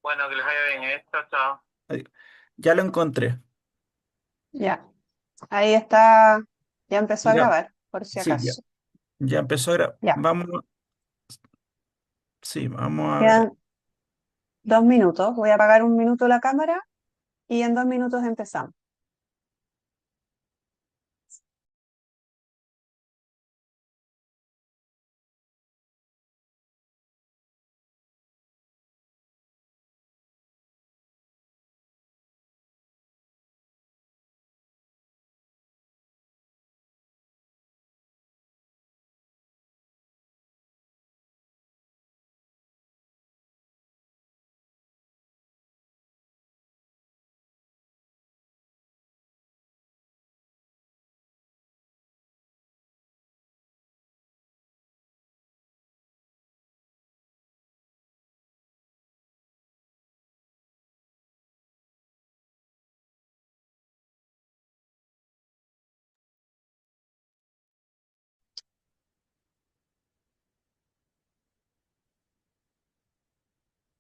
Bueno, que les vaya bien, ¿eh? Chao, chao. Ay, ya lo encontré. Ya, ahí está, ya empezó a Ya, grabar, por si sí, ya. acaso. Ya empezó a grabar. Ya, Vamos, sí, vamos a ver. quedan 2 minutos. Voy a apagar un minuto la cámara y en 2 minutos empezamos.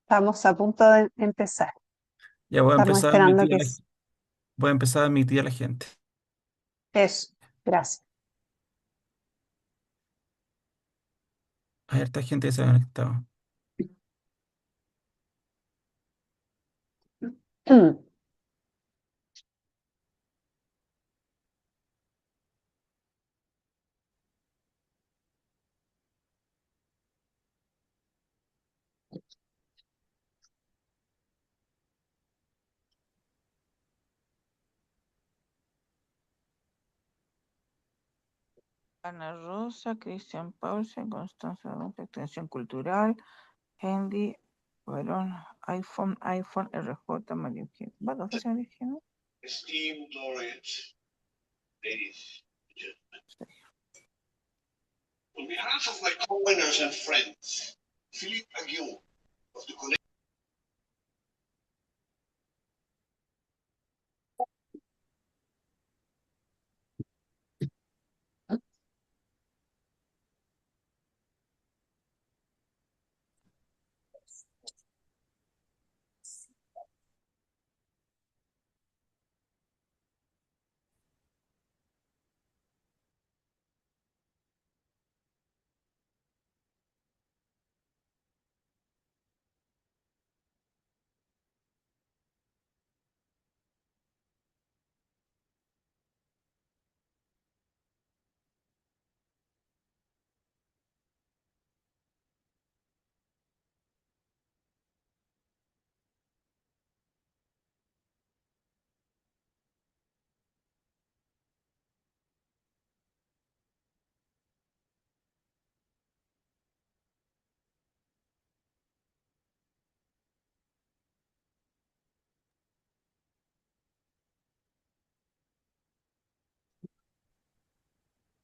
Estamos a punto de empezar. Ya voy a Estamos empezar a esperando admitir que voy a empezar a admitir a la gente. eso. Gracias. Hay harta gente que se ha conectado. Ana Rosa, Cristian Paulsen, Constanza Rompe, Extensión Cultural, Hendy, Varón, iPhone, RJ, María Eugenia. ¿Va dos veces María Eugenia? Esteemed laureates, ladies and gentlemen. On behalf of my co-winners and friends, Philippe Aguillon of the College.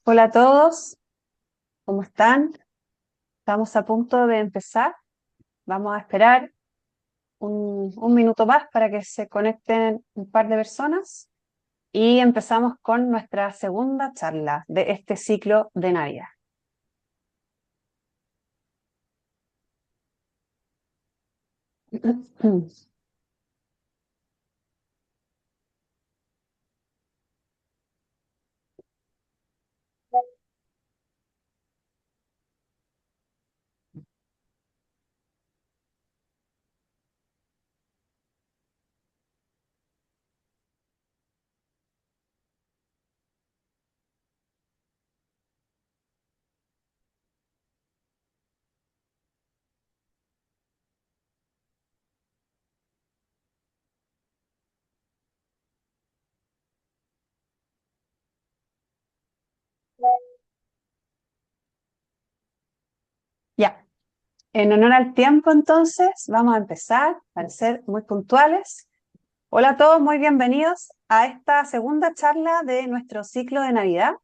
Hola a todos, ¿cómo están? Estamos a punto de empezar. Vamos a esperar un minuto más para que se conecten un par de personas y empezamos con nuestra segunda charla de este ciclo de Navidad. Ya, en honor al tiempo entonces, vamos a empezar para ser muy puntuales. Hola a todos, muy bienvenidos a esta segunda charla de nuestro ciclo de Navidad,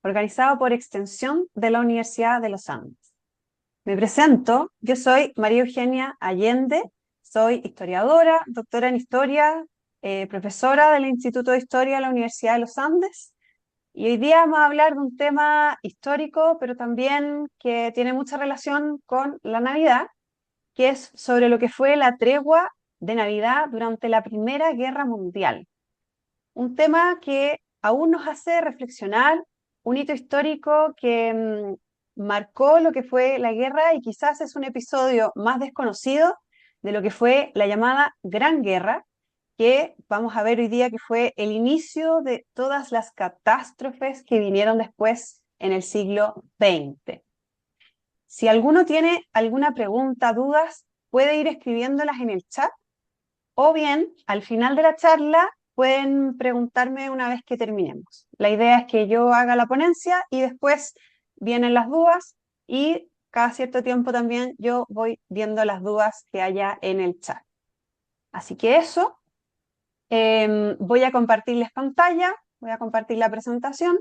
organizado por Extensión de la Universidad de los Andes. Me presento, yo soy María Eugenia Allende, soy historiadora, doctora en historia, profesora del Instituto de Historia de la Universidad de los Andes, y hoy día vamos a hablar de un tema histórico, pero también que tiene mucha relación con la Navidad, que es sobre lo que fue la tregua de Navidad durante la Primera Guerra Mundial. Un tema que aún nos hace reflexionar, un hito histórico que marcó lo que fue la guerra y quizás es un episodio más desconocido de lo que fue la llamada Gran Guerra, que vamos a ver hoy día que fue el inicio de todas las catástrofes que vinieron después en el siglo XX. Si alguno tiene alguna pregunta, dudas, puede ir escribiéndolas en el chat, o bien al final de la charla pueden preguntarme una vez que terminemos. La idea es que yo haga la ponencia y después vienen las dudas y cada cierto tiempo también yo voy viendo las dudas que haya en el chat. Así que eso, voy a compartirles pantalla, voy a compartir la presentación.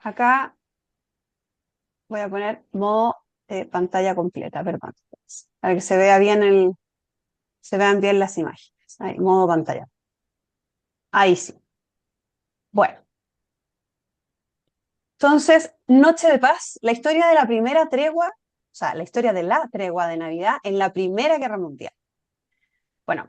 Acá voy a poner modo pantalla completa, perdón, para que se vea bien se vean bien las imágenes. Ahí, modo pantalla. Ahí sí. Bueno. Entonces, Noche de Paz, la historia de la primera tregua, o sea, la historia de la tregua de Navidad en la Primera Guerra Mundial. Bueno,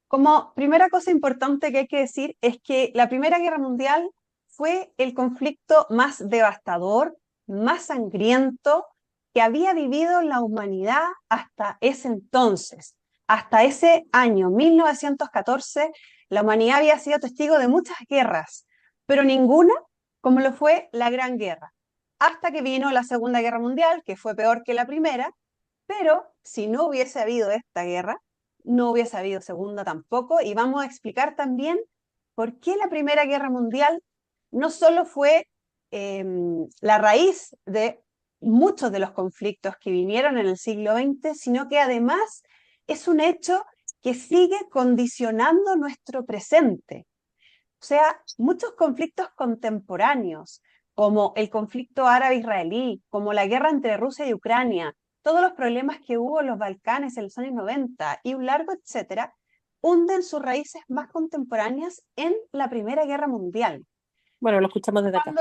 como primera cosa importante que hay que decir es que la Primera Guerra Mundial fue el conflicto más devastador, más sangriento que había vivido la humanidad hasta ese entonces. Hasta ese año, 1914, la humanidad había sido testigo de muchas guerras, pero ninguna como lo fue la Gran Guerra. Hasta que vino la Segunda Guerra Mundial, que fue peor que la primera, pero si no hubiese habido esta guerra, no hubiese habido segunda tampoco, y vamos a explicar también por qué la Primera Guerra Mundial no solo fue la raíz de muchos de los conflictos que vinieron en el siglo XX, sino que además es un hecho que sigue condicionando nuestro presente. O sea, muchos conflictos contemporáneos, como el conflicto árabe-israelí, como la guerra entre Rusia y Ucrania, todos los problemas que hubo en los Balcanes en los años 90 y un largo etcétera, hunden sus raíces más contemporáneas en la Primera Guerra Mundial. Bueno, lo escuchamos desde acá.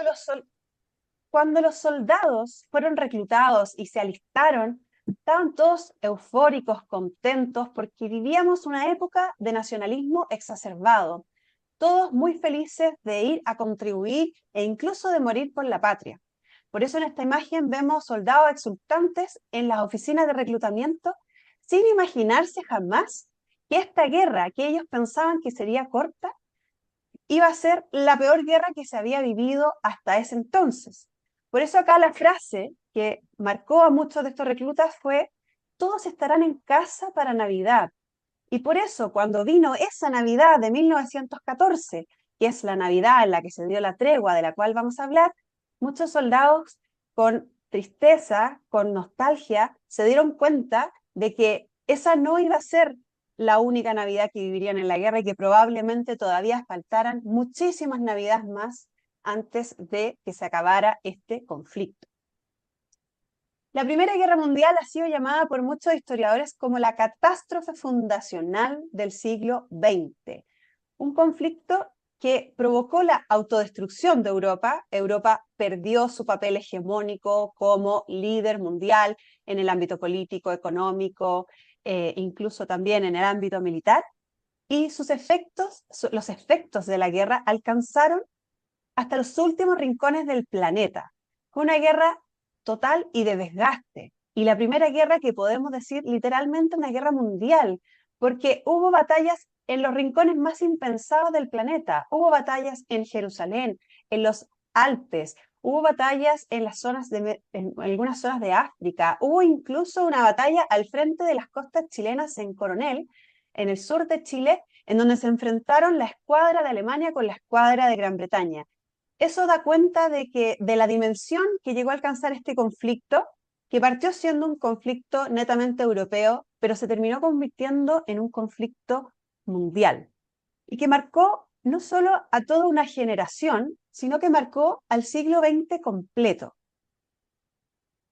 Cuando los soldados fueron reclutados y se alistaron, estaban todos eufóricos, contentos, porque vivíamos una época de nacionalismo exacerbado, todos muy felices de ir a contribuir e incluso de morir por la patria. Por eso en esta imagen vemos soldados exultantes en las oficinas de reclutamiento, sin imaginarse jamás que esta guerra, que ellos pensaban que sería corta, iba a ser la peor guerra que se había vivido hasta ese entonces. Por eso acá la frase que marcó a muchos de estos reclutas fue: todos estarán en casa para Navidad. Y por eso, cuando vino esa Navidad de 1914, que es la Navidad en la que se dio la tregua de la cual vamos a hablar, muchos soldados con tristeza, con nostalgia, se dieron cuenta de que esa no iba a ser la única Navidad que vivirían en la guerra y que probablemente todavía faltaran muchísimas Navidades más antes de que se acabara este conflicto. La Primera Guerra Mundial ha sido llamada por muchos historiadores como la catástrofe fundacional del siglo XX, un conflicto que provocó la autodestrucción de Europa. Europa perdió su papel hegemónico como líder mundial en el ámbito político, económico, incluso también en el ámbito militar, y los efectos de la guerra alcanzaron hasta los últimos rincones del planeta. Fue una guerra total y de desgaste, y la primera guerra que podemos decir literalmente una guerra mundial, porque hubo batallas en los rincones más impensados del planeta, hubo batallas en Jerusalén, en los Alpes, hubo batallas en algunas zonas de África, hubo incluso una batalla al frente de las costas chilenas en Coronel, en el sur de Chile, en donde se enfrentaron la escuadra de Alemania con la escuadra de Gran Bretaña. Eso da cuenta de la dimensión que llegó a alcanzar este conflicto, que partió siendo un conflicto netamente europeo, pero se terminó convirtiendo en un conflicto mundial, y que marcó no solo a toda una generación, sino que marcó al siglo XX completo.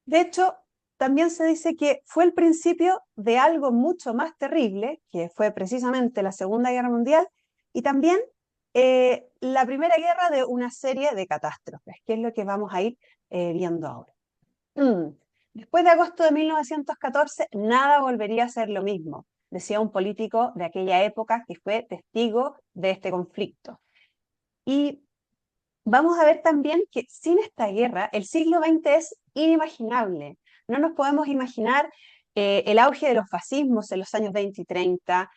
De hecho, también se dice que fue el principio de algo mucho más terrible, que fue precisamente la Segunda Guerra Mundial, y también la primera guerra de una serie de catástrofes, que es lo que vamos a ir viendo ahora. Después de agosto de 1914, nada volvería a ser lo mismo, decía un político de aquella época que fue testigo de este conflicto. Y vamos a ver también que sin esta guerra, el siglo XX es inimaginable. No nos podemos imaginar el auge de los fascismos en los años 20 y 30,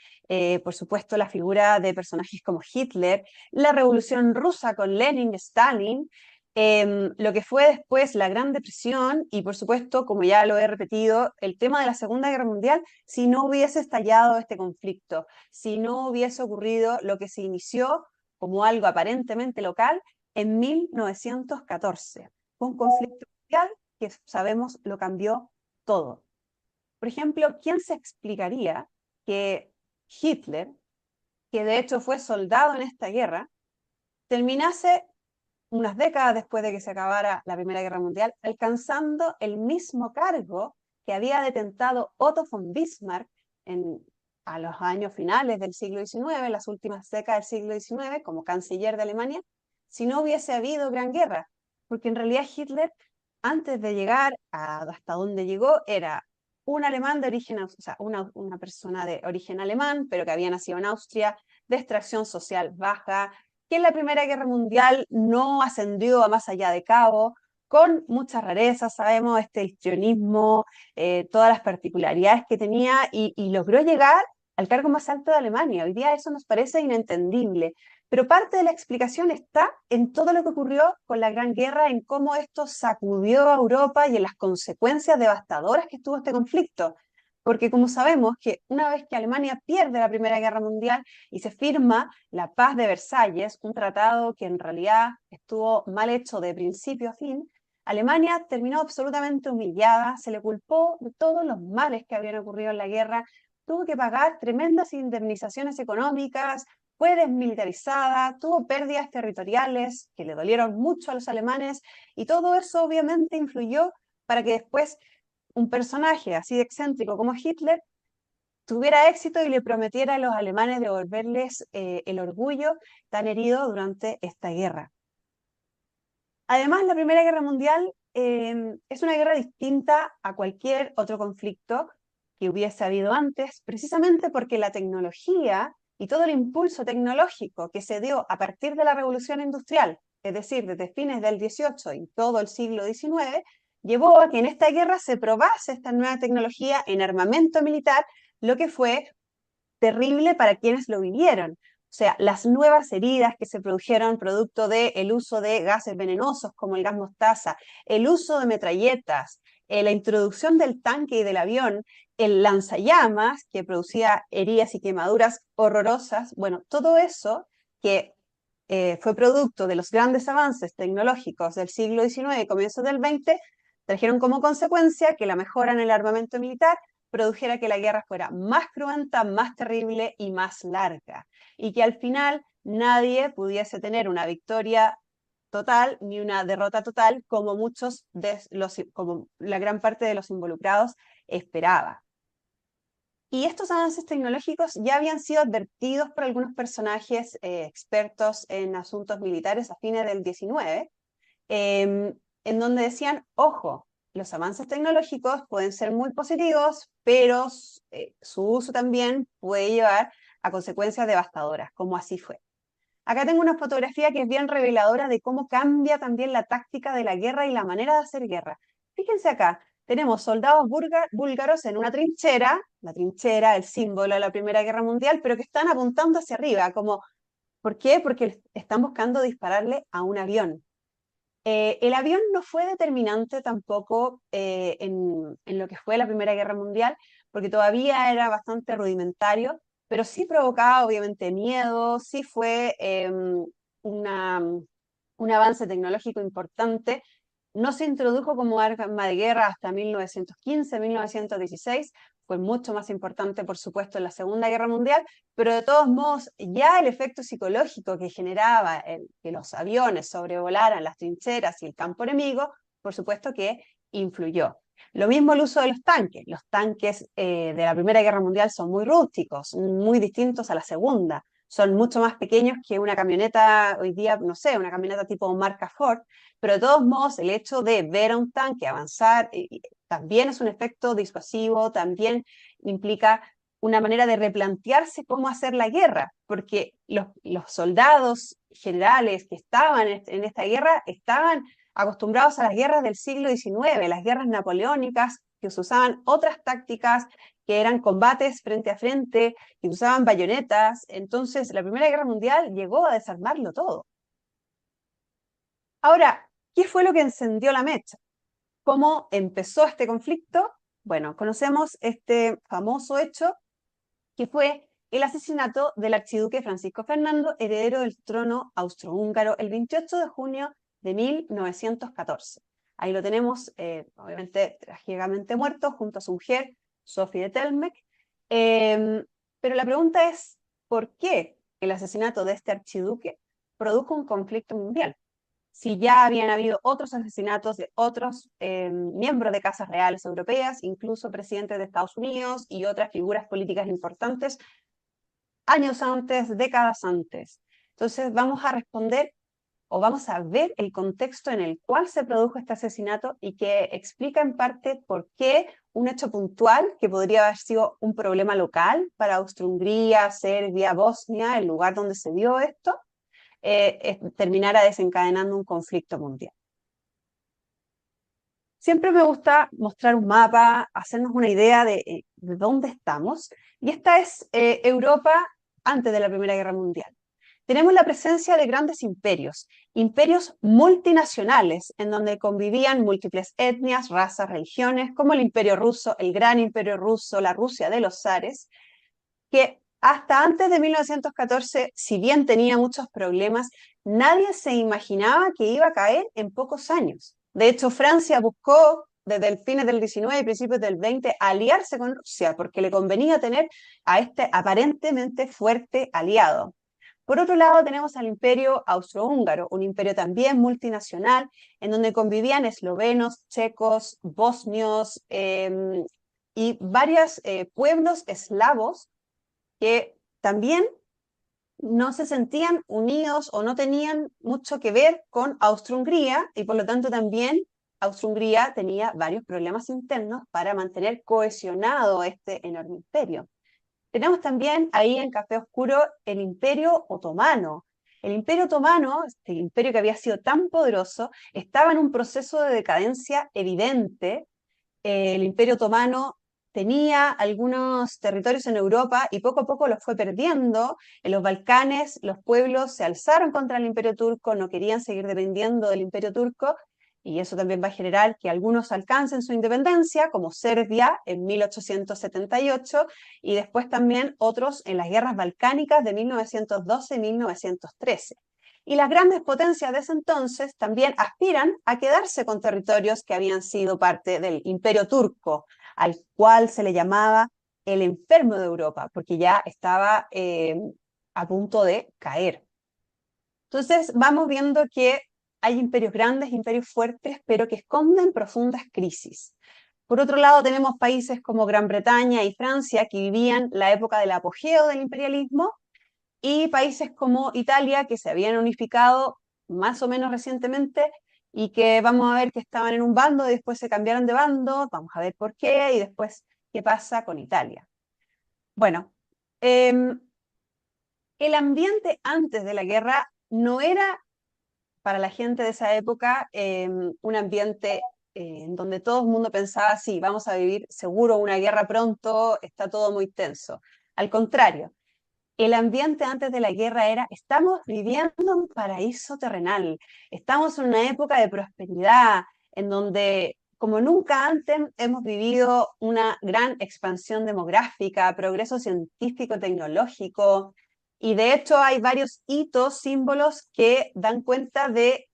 por supuesto la figura de personajes como Hitler, la Revolución Rusa con Lenin, Stalin, lo que fue después la Gran Depresión y por supuesto, como ya lo he repetido, el tema de la Segunda Guerra Mundial, si no hubiese estallado este conflicto, si no hubiese ocurrido lo que se inició como algo aparentemente local en 1914. Fue un conflicto mundial que sabemos lo cambió todo. Por ejemplo, ¿quién se explicaría que Hitler, que de hecho fue soldado en esta guerra, terminase unas décadas después de que se acabara la Primera Guerra Mundial, alcanzando el mismo cargo que había detentado Otto von Bismarck a los años finales del siglo XIX, las últimas décadas del siglo XIX, como canciller de Alemania, si no hubiese habido Gran Guerra? Porque en realidad Hitler, antes de llegar hasta donde llegó, era un alemán de origen, o sea, una persona de origen alemán, pero que había nacido en Austria, de extracción social baja, que en la Primera Guerra Mundial no ascendió a más allá de cabo, con muchas rarezas, sabemos, este histrionismo, todas las particularidades que tenía, y logró llegar al cargo más alto de Alemania. Hoy día eso nos parece inentendible, pero parte de la explicación está en todo lo que ocurrió con la Gran Guerra, en cómo esto sacudió a Europa y en las consecuencias devastadoras que tuvo este conflicto. Porque como sabemos que una vez que Alemania pierde la Primera Guerra Mundial y se firma la Paz de Versalles, un tratado que en realidad estuvo mal hecho de principio a fin, Alemania terminó absolutamente humillada, se le culpó de todos los males que habían ocurrido en la guerra, tuvo que pagar tremendas indemnizaciones económicas, fue desmilitarizada, tuvo pérdidas territoriales que le dolieron mucho a los alemanes, y todo eso obviamente influyó para que después un personaje así de excéntrico como Hitler tuviera éxito y le prometiera a los alemanes devolverles el orgullo tan herido durante esta guerra. Además, la Primera Guerra Mundial es una guerra distinta a cualquier otro conflicto que hubiese habido antes, precisamente porque la tecnología y todo el impulso tecnológico que se dio a partir de la Revolución Industrial, es decir, desde fines del XVIII y todo el siglo XIX, llevó a que en esta guerra se probase esta nueva tecnología en armamento militar, lo que fue terrible para quienes lo vivieron. O sea, las nuevas heridas que se produjeron producto del uso de gases venenosos como el gas mostaza, el uso de metralletas, la introducción del tanque y del avión, el lanzallamas que producía heridas y quemaduras horrorosas, bueno, todo eso que fue producto de los grandes avances tecnológicos del siglo XIX y comienzos del XX, trajeron como consecuencia que la mejora en el armamento militar produjera que la guerra fuera más cruenta, más terrible y más larga, y que al final nadie pudiese tener una victoria total ni una derrota total como como la gran parte de los involucrados esperaba. Y estos avances tecnológicos ya habían sido advertidos por algunos personajes expertos en asuntos militares a fines del XIX, en donde decían, ojo, los avances tecnológicos pueden ser muy positivos, pero su uso también puede llevar a consecuencias devastadoras, como así fue. Acá tengo una fotografía que es bien reveladora de cómo cambia también la táctica de la guerra y la manera de hacer guerra. Fíjense acá, tenemos soldados búlgaros en una trinchera, la trinchera, el símbolo de la Primera Guerra Mundial, pero que están apuntando hacia arriba, como, ¿por qué? Porque están buscando dispararle a un avión. El avión no fue determinante tampoco en lo que fue la Primera Guerra Mundial, porque todavía era bastante rudimentario, pero sí provocaba obviamente miedo, sí fue un avance tecnológico importante. No se introdujo como arma de guerra hasta 1915, 1916, fue mucho más importante, por supuesto, en la Segunda Guerra Mundial, pero de todos modos, ya el efecto psicológico que generaba que los aviones sobrevolaran las trincheras y el campo enemigo, por supuesto que influyó. Lo mismo el uso de los tanques. Los tanques de la Primera Guerra Mundial son muy rústicos, muy distintos a la Segunda. Son mucho más pequeños que una camioneta, hoy día, no sé, una camioneta tipo marca Ford, pero de todos modos el hecho de ver a un tanque avanzar también es un efecto disuasivo, también implica una manera de replantearse cómo hacer la guerra, porque los soldados generales que estaban en esta guerra estaban acostumbrados a las guerras del siglo XIX, las guerras napoleónicas, que se usaban otras tácticas, que eran combates frente a frente, que usaban bayonetas. Entonces, la Primera Guerra Mundial llegó a desarmarlo todo. Ahora, ¿qué fue lo que encendió la mecha? ¿Cómo empezó este conflicto? Bueno, conocemos este famoso hecho, que fue el asesinato del archiduque Francisco Fernando, heredero del trono austrohúngaro, el 28 de junio de 1914. Ahí lo tenemos, obviamente, trágicamente muerto, junto a su mujer, Sophie de Telmeck. Pero la pregunta es, ¿por qué el asesinato de este archiduque produjo un conflicto mundial? Si ya habían habido otros asesinatos de otros miembros de casas reales europeas, incluso presidentes de Estados Unidos y otras figuras políticas importantes, años antes, décadas antes. Entonces vamos a responder o vamos a ver el contexto en el cual se produjo este asesinato y que explica en parte por qué un hecho puntual, que podría haber sido un problema local para Austro-Hungría, Serbia, Bosnia, el lugar donde se dio esto, terminara desencadenando un conflicto mundial. Siempre me gusta mostrar un mapa, hacernos una idea de dónde estamos, y esta es Europa antes de la Primera Guerra Mundial. Tenemos la presencia de grandes imperios multinacionales, en donde convivían múltiples etnias, razas, religiones, como el Imperio Ruso, el Gran Imperio Ruso, la Rusia de los zares, que hasta antes de 1914, si bien tenía muchos problemas, nadie se imaginaba que iba a caer en pocos años. De hecho, Francia buscó desde el fines del 19 y principios del 20 aliarse con Rusia, porque le convenía tener a este aparentemente fuerte aliado. Por otro lado, tenemos al Imperio Austrohúngaro, un imperio también multinacional, en donde convivían eslovenos, checos, bosnios y varios pueblos eslavos que también no se sentían unidos o no tenían mucho que ver con Austro-Hungría, y por lo tanto también Austro-Hungría tenía varios problemas internos para mantener cohesionado este enorme imperio. Tenemos también ahí en café oscuro el Imperio Otomano. El Imperio Otomano, este imperio que había sido tan poderoso, estaba en un proceso de decadencia evidente. El Imperio Otomano tenía algunos territorios en Europa y poco a poco los fue perdiendo. En los Balcanes los pueblos se alzaron contra el Imperio Turco, no querían seguir dependiendo del Imperio Turco, y eso también va a generar que algunos alcancen su independencia, como Serbia en 1878, y después también otros en las guerras balcánicas de 1912 y 1913. Y las grandes potencias de ese entonces también aspiran a quedarse con territorios que habían sido parte del Imperio Turco, al cual se le llamaba el enfermo de Europa, porque ya estaba a punto de caer. Entonces vamos viendo que hay imperios grandes, imperios fuertes, pero que esconden profundas crisis. Por otro lado, tenemos países como Gran Bretaña y Francia, que vivían la época del apogeo del imperialismo, y países como Italia, que se habían unificado más o menos recientemente, y que vamos a ver que estaban en un bando y después se cambiaron de bando, vamos a ver por qué, y después qué pasa con Italia. Bueno, el ambiente antes de la guerra no era, para la gente de esa época, un ambiente en donde todo el mundo pensaba, sí, vamos a vivir seguro una guerra pronto, está todo muy tenso. Al contrario, el ambiente antes de la guerra era, estamos viviendo un paraíso terrenal, estamos en una época de prosperidad, en donde como nunca antes hemos vivido una gran expansión demográfica, progreso científico, tecnológico, y de hecho hay varios hitos, símbolos que dan cuenta de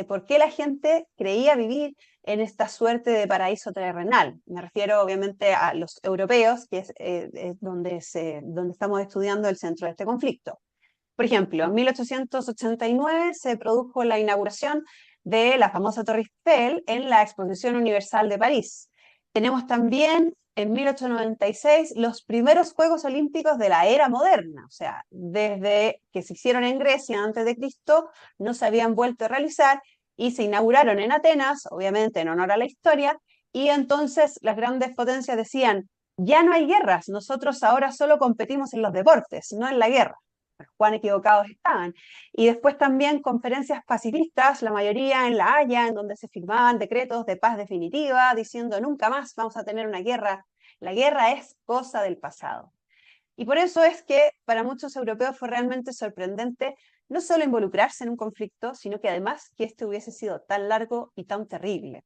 por qué la gente creía vivir en esta suerte de paraíso terrenal. Me refiero obviamente a los europeos, que es donde estamos estudiando el centro de este conflicto. Por ejemplo, en 1889 se produjo la inauguración de la famosa Torre Eiffel en la Exposición Universal de París. Tenemos también en 1896 los primeros Juegos Olímpicos de la era moderna, o sea, desde que se hicieron en Grecia antes de Cristo, no se habían vuelto a realizar y se inauguraron en Atenas, obviamente en honor a la historia, y entonces las grandes potencias decían, ya no hay guerras, nosotros ahora solo competimos en los deportes, no en la guerra. Cuán equivocados estaban. Y después también conferencias pacifistas, la mayoría en La Haya, en donde se firmaban decretos de paz definitiva, diciendo nunca más vamos a tener una guerra. La guerra es cosa del pasado. Y por eso es que para muchos europeos fue realmente sorprendente no solo involucrarse en un conflicto, sino que además que este hubiese sido tan largo y tan terrible.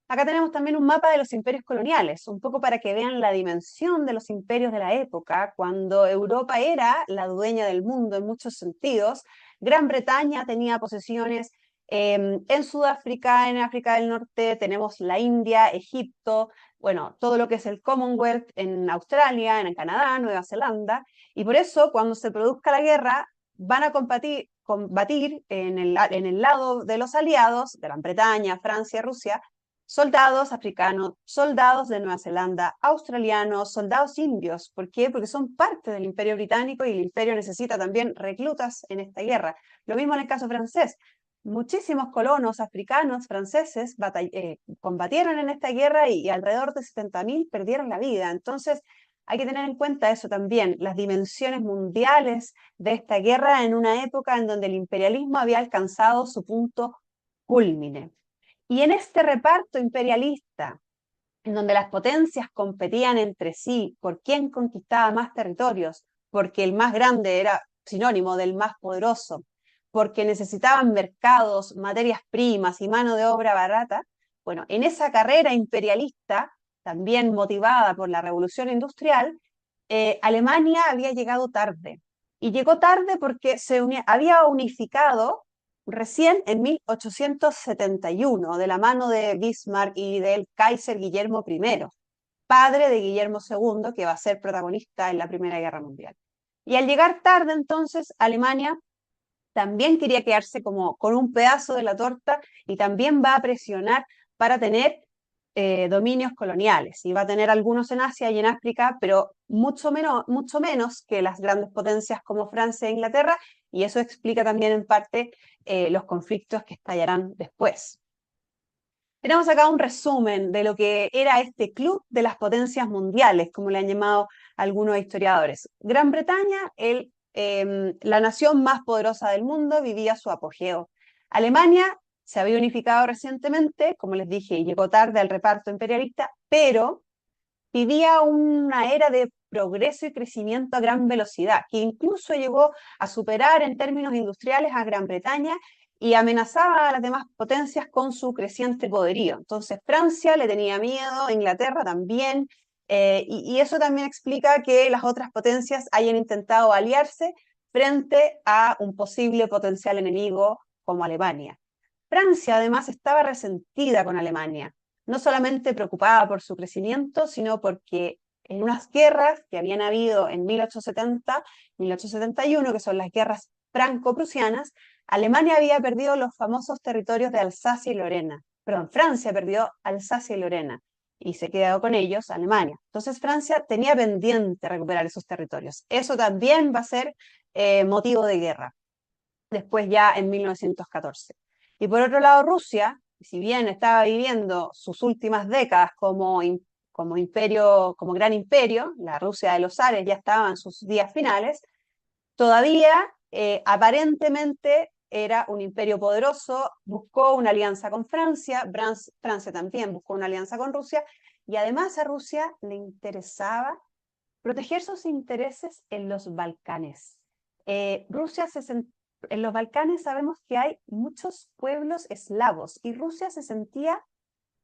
Acá tenemos también un mapa de los imperios coloniales, un poco para que vean la dimensión de los imperios de la época, cuando Europa era la dueña del mundo en muchos sentidos. Gran Bretaña tenía posesiones en Sudáfrica, en África del Norte, tenemos la India, Egipto, bueno, todo lo que es el Commonwealth en Australia, en Canadá, Nueva Zelanda, y por eso cuando se produzca la guerra van a combatir en el lado de los aliados, Gran Bretaña, Francia, Rusia, soldados africanos, soldados de Nueva Zelanda, australianos, soldados indios. ¿Por qué? Porque son parte del Imperio Británico y el Imperio necesita también reclutas en esta guerra. Lo mismo en el caso francés. Muchísimos colonos africanos franceses combatieron en esta guerra y alrededor de 70.000 perdieron la vida. Entonces, hay que tener en cuenta eso también, las dimensiones mundiales de esta guerra en una época en donde el imperialismo había alcanzado su punto cúlmine. Y en este reparto imperialista, en donde las potencias competían entre sí por quién conquistaba más territorios, porque el más grande era sinónimo del más poderoso, porque necesitaban mercados, materias primas y mano de obra barata, bueno, en esa carrera imperialista, también motivada por la revolución industrial, Alemania había llegado tarde. Y llegó tarde porque había unificado recién en 1871, de la mano de Bismarck y del Kaiser Guillermo I, padre de Guillermo II, que va a ser protagonista en la Primera Guerra Mundial. Y al llegar tarde, entonces, Alemania también quería quedarse como con un pedazo de la torta y también va a presionar para tener dominios coloniales. Y va a tener algunos en Asia y en África, pero mucho menos que las grandes potencias como Francia e Inglaterra, y eso explica también en parte los conflictos que estallarán después. Tenemos acá un resumen de lo que era este club de las potencias mundiales, como le han llamado algunos historiadores. Gran Bretaña, la nación más poderosa del mundo, vivía su apogeo. Alemania se había unificado recientemente, como les dije, y llegó tarde al reparto imperialista, pero vivía una era de progreso y crecimiento a gran velocidad, que incluso llegó a superar en términos industriales a Gran Bretaña y amenazaba a las demás potencias con su creciente poderío. Entonces Francia le tenía miedo, Inglaterra también, y eso también explica que las otras potencias hayan intentado aliarse frente a un posible potencial enemigo como Alemania. Francia además estaba resentida con Alemania, no solamente preocupada por su crecimiento, sino porque en unas guerras que habían habido en 1870, 1871, que son las guerras franco-prusianas, Alemania había perdido los famosos territorios de Alsacia y Lorena. Perdón, Francia perdió Alsacia y Lorena y se quedó con ellos Alemania. Entonces Francia tenía pendiente recuperar esos territorios. Eso también va a ser motivo de guerra, después ya en 1914. Y por otro lado Rusia, si bien estaba viviendo sus últimas décadas como imperio, como gran imperio, la Rusia de los zares ya estaba en sus días finales, todavía aparentemente era un imperio poderoso, buscó una alianza con Francia, Francia también buscó una alianza con Rusia, y además a Rusia le interesaba proteger sus intereses en los Balcanes. En los Balcanes sabemos que hay muchos pueblos eslavos y Rusia se sentía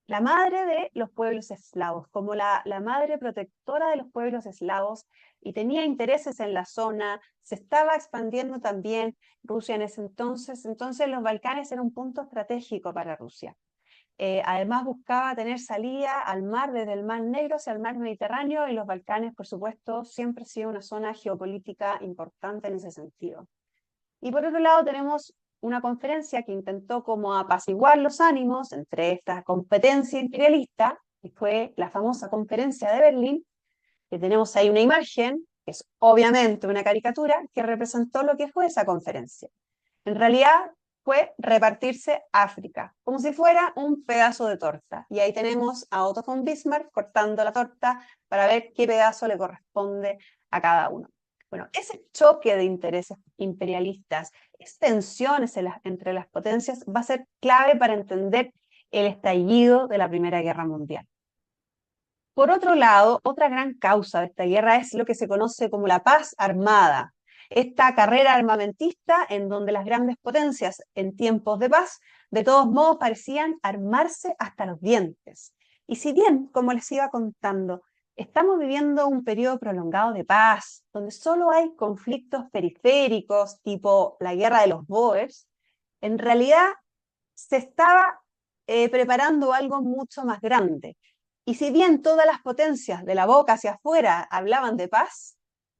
la madre de los pueblos eslavos, como la madre protectora de los pueblos eslavos, y tenía intereses en la zona, se estaba expandiendo también Rusia en ese entonces los Balcanes eran un punto estratégico para Rusia. Además buscaba tener salida al mar, desde el Mar Negro hacia el Mar Mediterráneo, y los Balcanes, por supuesto, siempre ha sido una zona geopolítica importante en ese sentido. Y por otro lado tenemos una conferencia que intentó como apaciguar los ánimos entre esta competencia imperialista, que fue la famosa conferencia de Berlín, que tenemos ahí una imagen, que es obviamente una caricatura, que representó lo que fue esa conferencia. En realidad, fue repartirse África, como si fuera un pedazo de torta. Y ahí tenemos a Otto von Bismarck cortando la torta para ver qué pedazo le corresponde a cada uno. Bueno, ese choque de intereses imperialistas, esas tensiones entre las potencias, va a ser clave para entender el estallido de la Primera Guerra Mundial. Por otro lado, otra gran causa de esta guerra es lo que se conoce como la paz armada, esta carrera armamentista en donde las grandes potencias en tiempos de paz de todos modos parecían armarse hasta los dientes. Y si bien, como les iba contando, estamos viviendo un periodo prolongado de paz, donde solo hay conflictos periféricos, tipo la guerra de los Bóers, en realidad se estaba preparando algo mucho más grande. Y si bien todas las potencias de la boca hacia afuera hablaban de paz,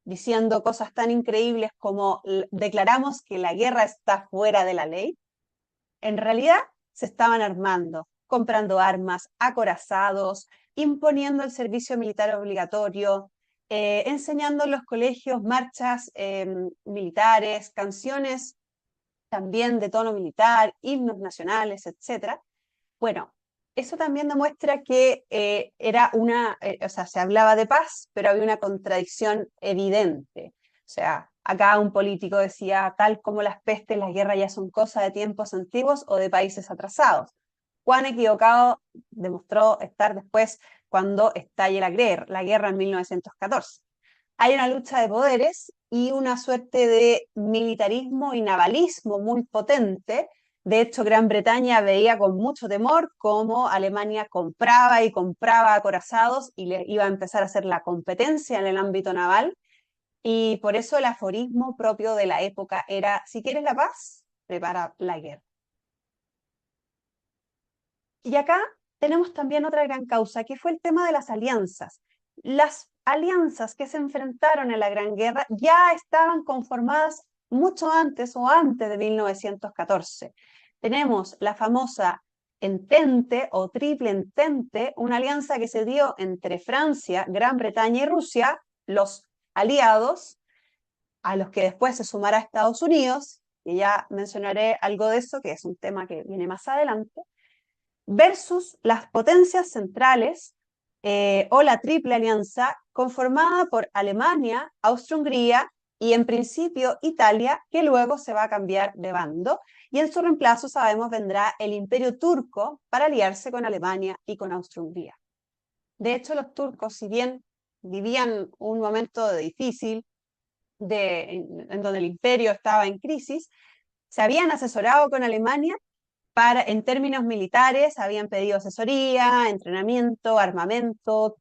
diciendo cosas tan increíbles como declaramos que la guerra está fuera de la ley, en realidad se estaban armando, comprando armas, acorazados, imponiendo el servicio militar obligatorio, enseñando en los colegios marchas militares, canciones también de tono militar, himnos nacionales, etc. Bueno, eso también demuestra que o sea, se hablaba de paz, pero había una contradicción evidente. O sea, acá un político decía, tal como las pestes, las guerras ya son cosa de tiempos antiguos o de países atrasados. Cuán equivocado demostró estar después cuando estalle la guerra en 1914. Hay una lucha de poderes y una suerte de militarismo y navalismo muy potente. De hecho, Gran Bretaña veía con mucho temor cómo Alemania compraba y compraba acorazados y le iba a empezar a hacer la competencia en el ámbito naval. Y por eso el aforismo propio de la época era, si quieres la paz, prepara la guerra. Y acá tenemos también otra gran causa, que fue el tema de las alianzas. Las alianzas que se enfrentaron en la Gran Guerra ya estaban conformadas mucho antes o antes de 1914. Tenemos la famosa Entente o Triple Entente, una alianza que se dio entre Francia, Gran Bretaña y Rusia, los aliados, a los que después se sumará Estados Unidos, y ya mencionaré algo de eso, que es un tema que viene más adelante, versus las potencias centrales o la Triple Alianza conformada por Alemania, Austria-Hungría y en principio Italia, que luego se va a cambiar de bando, y en su reemplazo sabemos vendrá el Imperio Turco para aliarse con Alemania y con Austria-Hungría. De hecho, los turcos, si bien vivían un momento difícil en donde el imperio estaba en crisis, se habían asesorado con Alemania en términos militares, habían pedido asesoría, entrenamiento, armamento,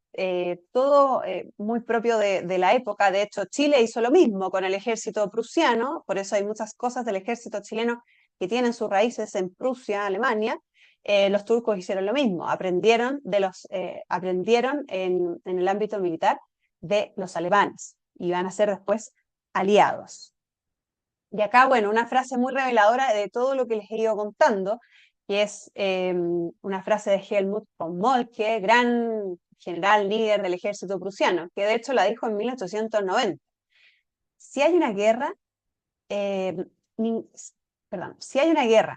todo muy propio de la época. De hecho, Chile hizo lo mismo con el ejército prusiano, por eso hay muchas cosas del ejército chileno que tienen sus raíces en Prusia, Alemania. Los turcos hicieron lo mismo, aprendieron en el ámbito militar de los alemanes y van a ser después aliados. Y acá, bueno, una frase muy reveladora de todo lo que les he ido contando, que es una frase de Helmut von Moltke, gran general líder del ejército prusiano, que de hecho la dijo en 1890. Si hay una guerra,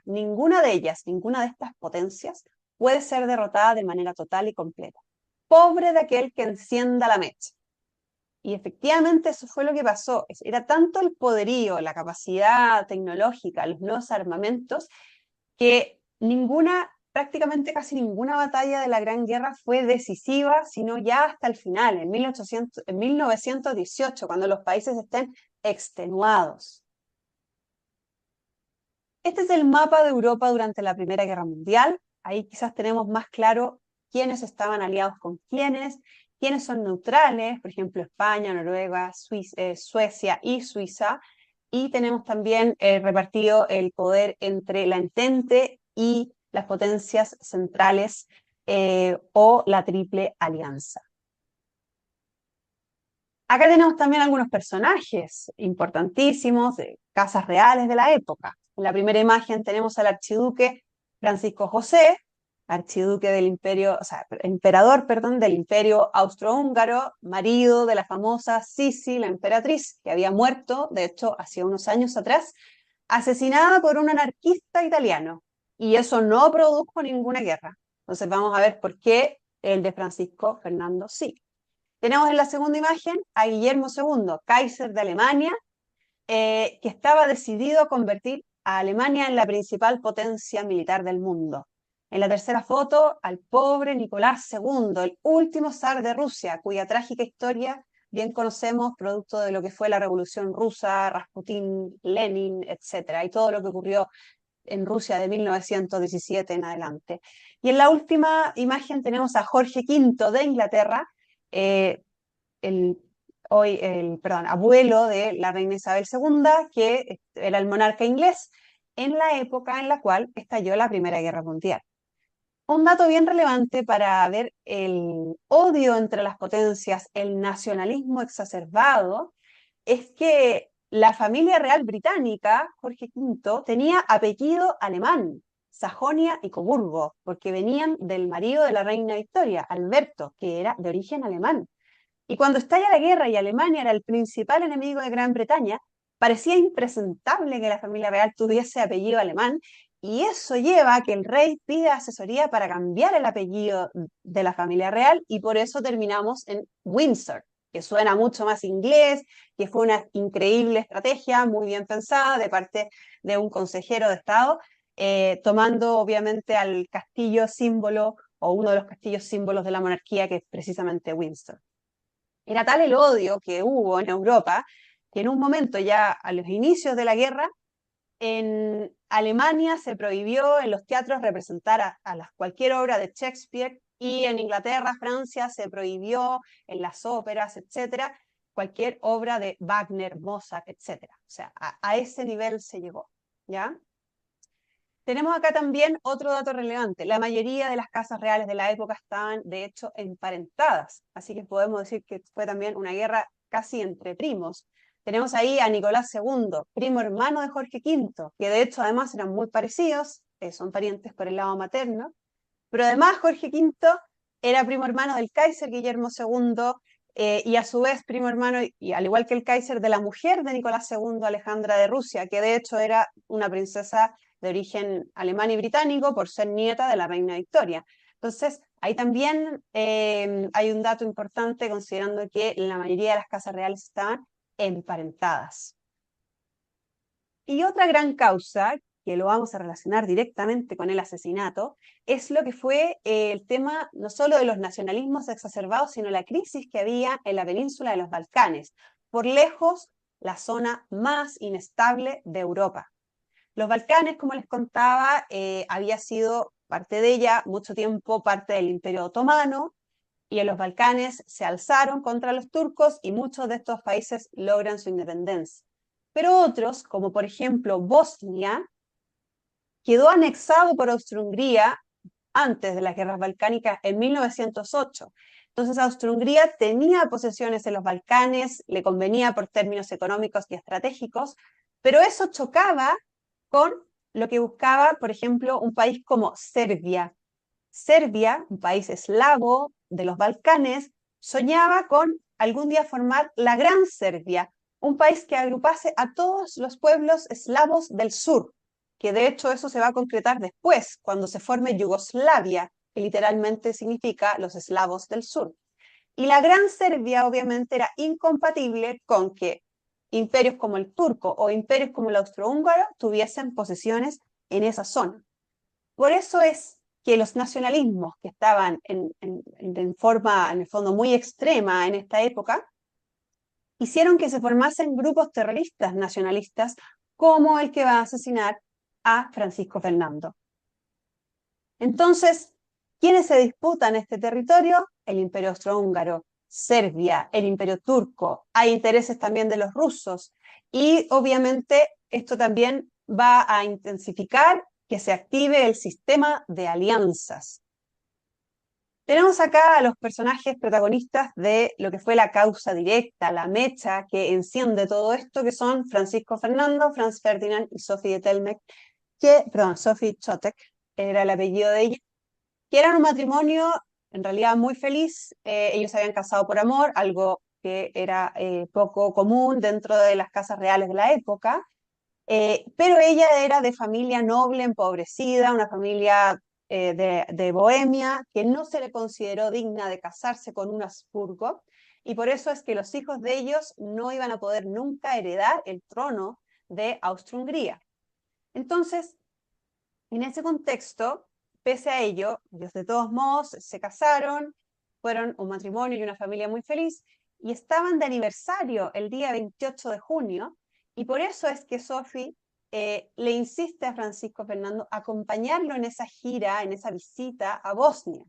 ninguna de ellas, ninguna de estas potencias puede ser derrotada de manera total y completa. Pobre de aquel que encienda la mecha. Y efectivamente eso fue lo que pasó. Era tanto el poderío, la capacidad tecnológica, los nuevos armamentos, que prácticamente casi ninguna batalla de la Gran Guerra fue decisiva, sino ya hasta el final, en 1918, cuando los países estén extenuados. Este es el mapa de Europa durante la Primera Guerra Mundial. Ahí quizás tenemos más claro quiénes estaban aliados con quiénes son neutrales, por ejemplo, España, Noruega, Suecia y Suiza, y tenemos también repartido el poder entre la Entente y las potencias centrales o la Triple Alianza. Acá tenemos también algunos personajes importantísimos de casas reales de la época. En la primera imagen tenemos al archiduque Francisco José, archiduque del imperio, o sea, emperador, perdón, del imperio austrohúngaro, marido de la famosa Sisi, la emperatriz, que había muerto, de hecho, hacía unos años atrás, asesinada por un anarquista italiano, y eso no produjo ninguna guerra. Entonces vamos a ver por qué el de Francisco Fernando sí. Tenemos en la segunda imagen a Guillermo II, Kaiser de Alemania, que estaba decidido a convertir a Alemania en la principal potencia militar del mundo. En la tercera foto, al pobre Nicolás II, el último zar de Rusia, cuya trágica historia bien conocemos, producto de lo que fue la Revolución Rusa, Rasputín, Lenin, etc., y todo lo que ocurrió en Rusia de 1917 en adelante. Y en la última imagen tenemos a Jorge V de Inglaterra, abuelo de la reina Isabel II, que era el monarca inglés en la época en la cual estalló la Primera Guerra Mundial. Un dato bien relevante para ver el odio entre las potencias, el nacionalismo exacerbado, es que la familia real británica, Jorge V, tenía apellido alemán, Sajonia y Coburgo, porque venían del marido de la reina Victoria, Alberto, que era de origen alemán. Y cuando estalla la guerra y Alemania era el principal enemigo de Gran Bretaña, parecía impresentable que la familia real tuviese apellido alemán, y eso lleva a que el rey pida asesoría para cambiar el apellido de la familia real, y por eso terminamos en Windsor, que suena mucho más inglés, que fue una increíble estrategia, muy bien pensada de parte de un consejero de Estado, tomando obviamente al castillo símbolo, o uno de los castillos símbolos de la monarquía, que es precisamente Windsor. Era tal el odio que hubo en Europa que en un momento, ya a los inicios de la guerra, en Alemania se prohibió en los teatros representar a cualquier obra de Shakespeare, y en Inglaterra, Francia, se prohibió en las óperas, etcétera, cualquier obra de Wagner, Mozart, etcétera. O sea, a ese nivel se llegó, ¿ya? Tenemos acá también otro dato relevante. La mayoría de las casas reales de la época estaban, de hecho, emparentadas. Así que podemos decir que fue también una guerra casi entre primos. Tenemos ahí a Nicolás II, primo hermano de Jorge V, que de hecho además eran muy parecidos, son parientes por el lado materno. Pero además Jorge V era primo hermano del Kaiser Guillermo II, y a su vez primo hermano, y al igual que el Kaiser, de la mujer de Nicolás II, Alejandra de Rusia, que de hecho era una princesa de origen alemán y británico por ser nieta de la reina Victoria. Entonces, ahí también hay un dato importante, considerando que la mayoría de las casas reales estaban emparentadas. Y otra gran causa, que lo vamos a relacionar directamente con el asesinato, es lo que fue el tema no solo de los nacionalismos exacerbados, sino la crisis que había en la península de los Balcanes, por lejos la zona más inestable de Europa. Los Balcanes, como les contaba, había sido parte de ella mucho tiempo parte del Imperio Otomano, y en los Balcanes se alzaron contra los turcos y muchos de estos países logran su independencia. Pero otros, como por ejemplo Bosnia, quedó anexado por Austro-Hungría antes de las guerras balcánicas en 1908. Entonces Austro-Hungría tenía posesiones en los Balcanes, le convenía por términos económicos y estratégicos, pero eso chocaba con lo que buscaba, por ejemplo, un país como Serbia. Serbia, un país eslavo de los Balcanes, soñaba con algún día formar la Gran Serbia, un país que agrupase a todos los pueblos eslavos del sur, que de hecho eso se va a concretar después, cuando se forme Yugoslavia, que literalmente significa los eslavos del sur. Y la Gran Serbia obviamente era incompatible con que imperios como el turco o imperios como el austrohúngaro tuviesen posesiones en esa zona. Por eso es que los nacionalismos que estaban en forma, en el fondo, muy extrema en esta época, hicieron que se formasen grupos terroristas nacionalistas como el que va a asesinar a Francisco Fernando. Entonces, ¿quiénes se disputan este territorio? El Imperio Austrohúngaro, Serbia, el Imperio Turco, hay intereses también de los rusos, y obviamente esto también va a intensificar que se active el sistema de alianzas. Tenemos acá a los personajes protagonistas de lo que fue la causa directa, la mecha que enciende todo esto, que son Francisco Fernando, Franz Ferdinand y Sophie Sophie Chotek, era el apellido de ella, que eran un matrimonio en realidad muy feliz. Ellos se habían casado por amor, algo que era poco común dentro de las casas reales de la época. pero ella era de familia noble, empobrecida, una familia de Bohemia, que no se le consideró digna de casarse con un Habsburgo, y por eso es que los hijos de ellos no iban a poder nunca heredar el trono de Austria-Hungría. Entonces, en ese contexto, pese a ello, ellos de todos modos se casaron, fueron un matrimonio y una familia muy feliz, y estaban de aniversario el día 28 de junio, y por eso es que Sophie le insiste a Francisco Fernando acompañarlo en esa gira, en esa visita a Bosnia.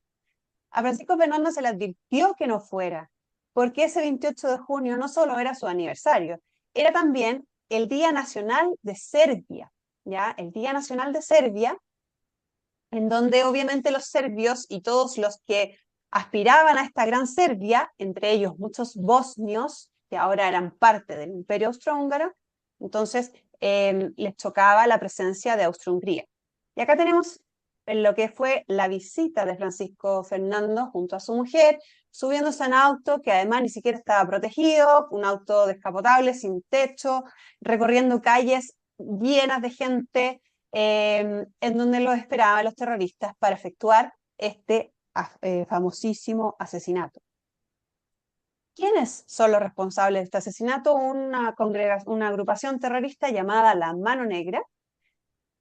A Francisco Fernando se le advirtió que no fuera, porque ese 28 de junio no solo era su aniversario, era también el Día Nacional de Serbia, ¿ya? El Día Nacional de Serbia, en donde obviamente los serbios y todos los que aspiraban a esta gran Serbia, entre ellos muchos bosnios, que ahora eran parte del Imperio Austrohúngaro, entonces les chocaba la presencia de Austria-Hungría. Y acá tenemos lo que fue la visita de Francisco Fernando junto a su mujer, subiéndose en auto que además ni siquiera estaba protegido, un auto descapotable, sin techo, recorriendo calles llenas de gente, en donde los esperaban los terroristas para efectuar este famosísimo asesinato. ¿Quiénes son los responsables de este asesinato? Una agrupación terrorista llamada la Mano Negra,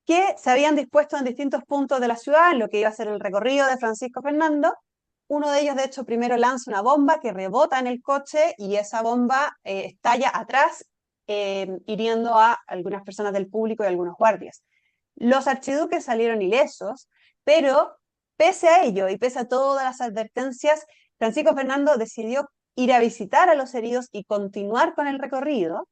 que se habían dispuesto en distintos puntos de la ciudad, en lo que iba a ser el recorrido de Francisco Fernando. Uno de ellos, de hecho, primero lanza una bomba que rebota en el coche y esa bomba estalla atrás, hiriendo a algunas personas del público y algunos guardias. Los archiduques salieron ilesos, pero pese a ello y pese a todas las advertencias, Francisco Fernando decidió ir a visitar a los heridos y continuar con el recorrido,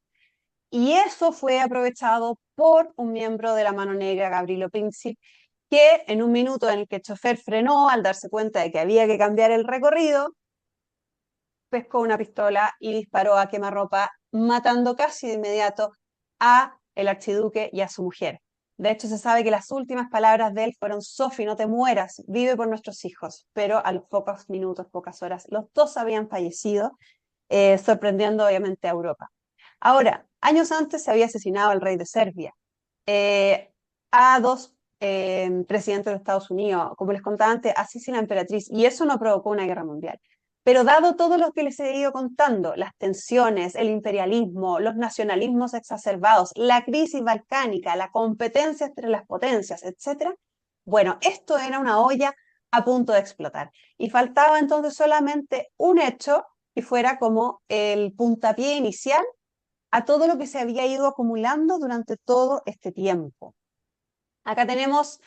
y eso fue aprovechado por un miembro de la Mano Negra, Gavrilo Princip, que en un minuto en el que el chofer frenó al darse cuenta de que había que cambiar el recorrido, pescó una pistola y disparó a quemarropa, matando casi de inmediato a el archiduque y a su mujer. De hecho, se sabe que las últimas palabras de él fueron: Sophie, no te mueras, vive por nuestros hijos. Pero a los pocos minutos, pocas horas, los dos habían fallecido, sorprendiendo obviamente a Europa. Ahora, años antes se había asesinado al rey de Serbia, a dos presidentes de Estados Unidos, como les contaba antes, a Sisi la emperatriz, y eso no provocó una guerra mundial. Pero dado todo lo que les he ido contando, las tensiones, el imperialismo, los nacionalismos exacerbados, la crisis balcánica, la competencia entre las potencias, etc., bueno, esto era una olla a punto de explotar. Y faltaba entonces solamente un hecho que fuera como el puntapié inicial a todo lo que se había ido acumulando durante todo este tiempo. Acá tenemos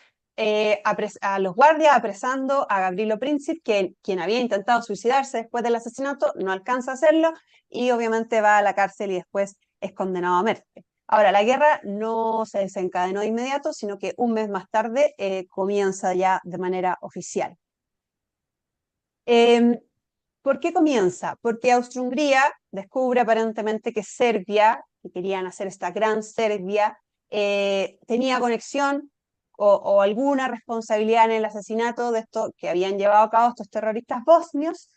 a los guardias apresando a Gavrilo Princip, quien había intentado suicidarse después del asesinato, no alcanza a hacerlo y obviamente va a la cárcel y después es condenado a muerte. Ahora, la guerra no se desencadenó de inmediato, sino que un mes más tarde comienza ya de manera oficial. ¿Por qué comienza? Porque Austria-Hungría descubre aparentemente que Serbia, que querían hacer esta gran Serbia, tenía conexión o alguna responsabilidad en el asesinato de esto que habían llevado a cabo estos terroristas bosnios,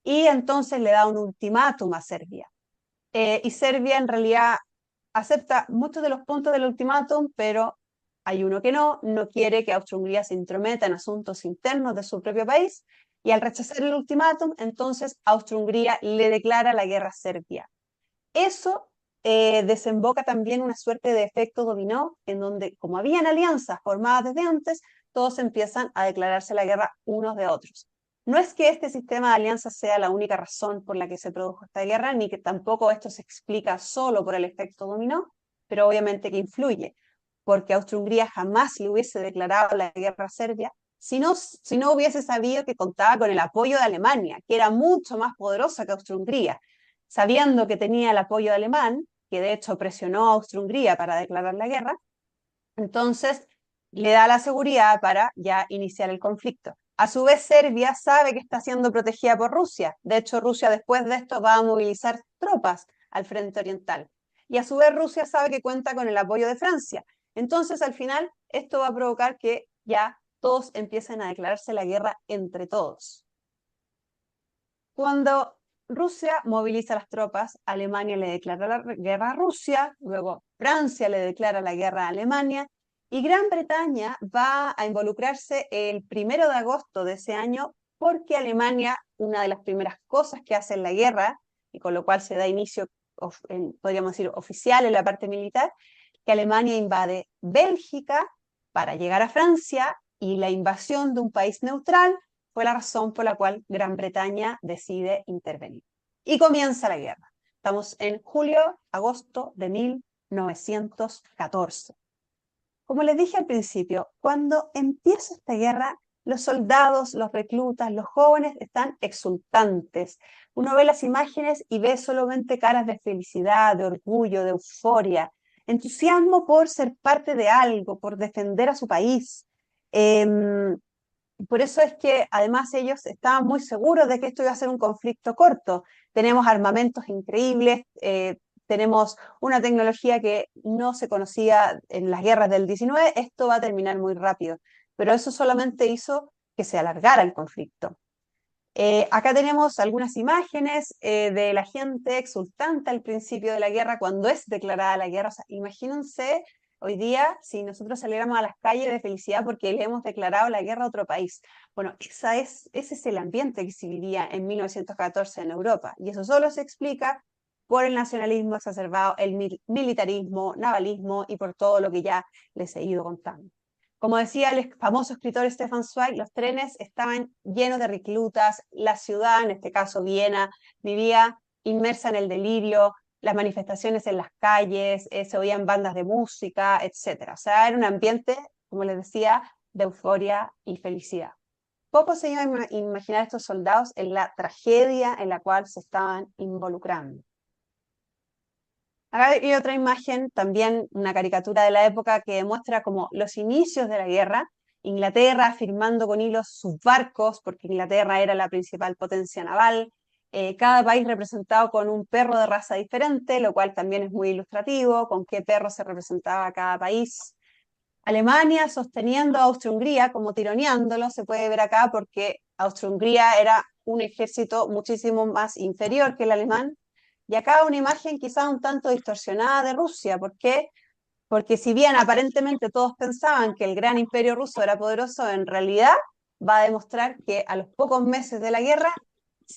y entonces le da un ultimátum a Serbia. Y Serbia en realidad acepta muchos de los puntos del ultimátum, pero hay uno que no quiere que Austria-Hungría se intrometa en asuntos internos de su propio país, y al rechazar el ultimátum, entonces Austria-Hungría le declara la guerra a Serbia. Eso desemboca también una suerte de efecto dominó, en donde, como habían alianzas formadas desde antes, todos empiezan a declararse la guerra unos de otros. No es que este sistema de alianzas sea la única razón por la que se produjo esta guerra, ni que tampoco esto se explica solo por el efecto dominó, pero obviamente que influye, porque Austria-Hungría jamás le hubiese declarado la guerra a Serbia si no hubiese sabido que contaba con el apoyo de Alemania, que era mucho más poderosa que Austria-Hungría. Sabiendo que tenía el apoyo alemán, que de hecho presionó a Austria-Hungría para declarar la guerra, entonces le da la seguridad para ya iniciar el conflicto. A su vez, Serbia sabe que está siendo protegida por Rusia. De hecho, Rusia después de esto va a movilizar tropas al frente oriental. Y a su vez, Rusia sabe que cuenta con el apoyo de Francia. Entonces, al final, esto va a provocar que ya todos empiecen a declararse la guerra entre todos. Cuando Rusia moviliza las tropas, Alemania le declara la guerra a Rusia, luego Francia le declara la guerra a Alemania y Gran Bretaña va a involucrarse el 1 de agosto de ese año porque Alemania, una de las primeras cosas que hace en la guerra, y con lo cual se da inicio, podríamos decir, oficial en la parte militar, que Alemania invade Bélgica para llegar a Francia, y la invasión de un país neutral fue la razón por la cual Gran Bretaña decide intervenir. Y comienza la guerra. Estamos en julio-agosto de 1914. Como les dije al principio, cuando empieza esta guerra, los soldados, los reclutas, los jóvenes están exultantes. Uno ve las imágenes y ve solamente caras de felicidad, de orgullo, de euforia, entusiasmo por ser parte de algo, por defender a su país. Por eso es que además ellos estaban muy seguros de que esto iba a ser un conflicto corto. Tenemos armamentos increíbles, tenemos una tecnología que no se conocía en las guerras del 19, esto va a terminar muy rápido. Pero eso solamente hizo que se alargara el conflicto. Acá tenemos algunas imágenes de la gente exultante al principio de la guerra, cuando es declarada la guerra. O sea, imagínense hoy día si nosotros saliéramos a las calles de felicidad porque le hemos declarado la guerra a otro país. Bueno, ese es el ambiente que se vivía en 1914 en Europa, y eso solo se explica por el nacionalismo exacerbado, el militarismo, navalismo y por todo lo que ya les he ido contando. Como decía el famoso escritor Stefan Zweig, los trenes estaban llenos de reclutas, la ciudad, en este caso Viena, vivía inmersa en el delirio, las manifestaciones en las calles, se oían bandas de música, etc. O sea, era un ambiente, como les decía, de euforia y felicidad. Poco se iban a imaginar estos soldados en la tragedia en la cual se estaban involucrando. Acá hay otra imagen, también una caricatura de la época que muestra como los inicios de la guerra, Inglaterra firmando con hilos sus barcos, porque Inglaterra era la principal potencia naval, cada país representado con un perro de raza diferente, lo cual también es muy ilustrativo, con qué perro se representaba cada país. Alemania sosteniendo a Austria-Hungría, como tironeándolo, se puede ver acá porque Austria-Hungría era un ejército muchísimo más inferior que el alemán. Y acá una imagen quizá un tanto distorsionada de Rusia. ¿Por qué? Porque si bien aparentemente todos pensaban que el gran imperio ruso era poderoso, en realidad va a demostrar que a los pocos meses de la guerra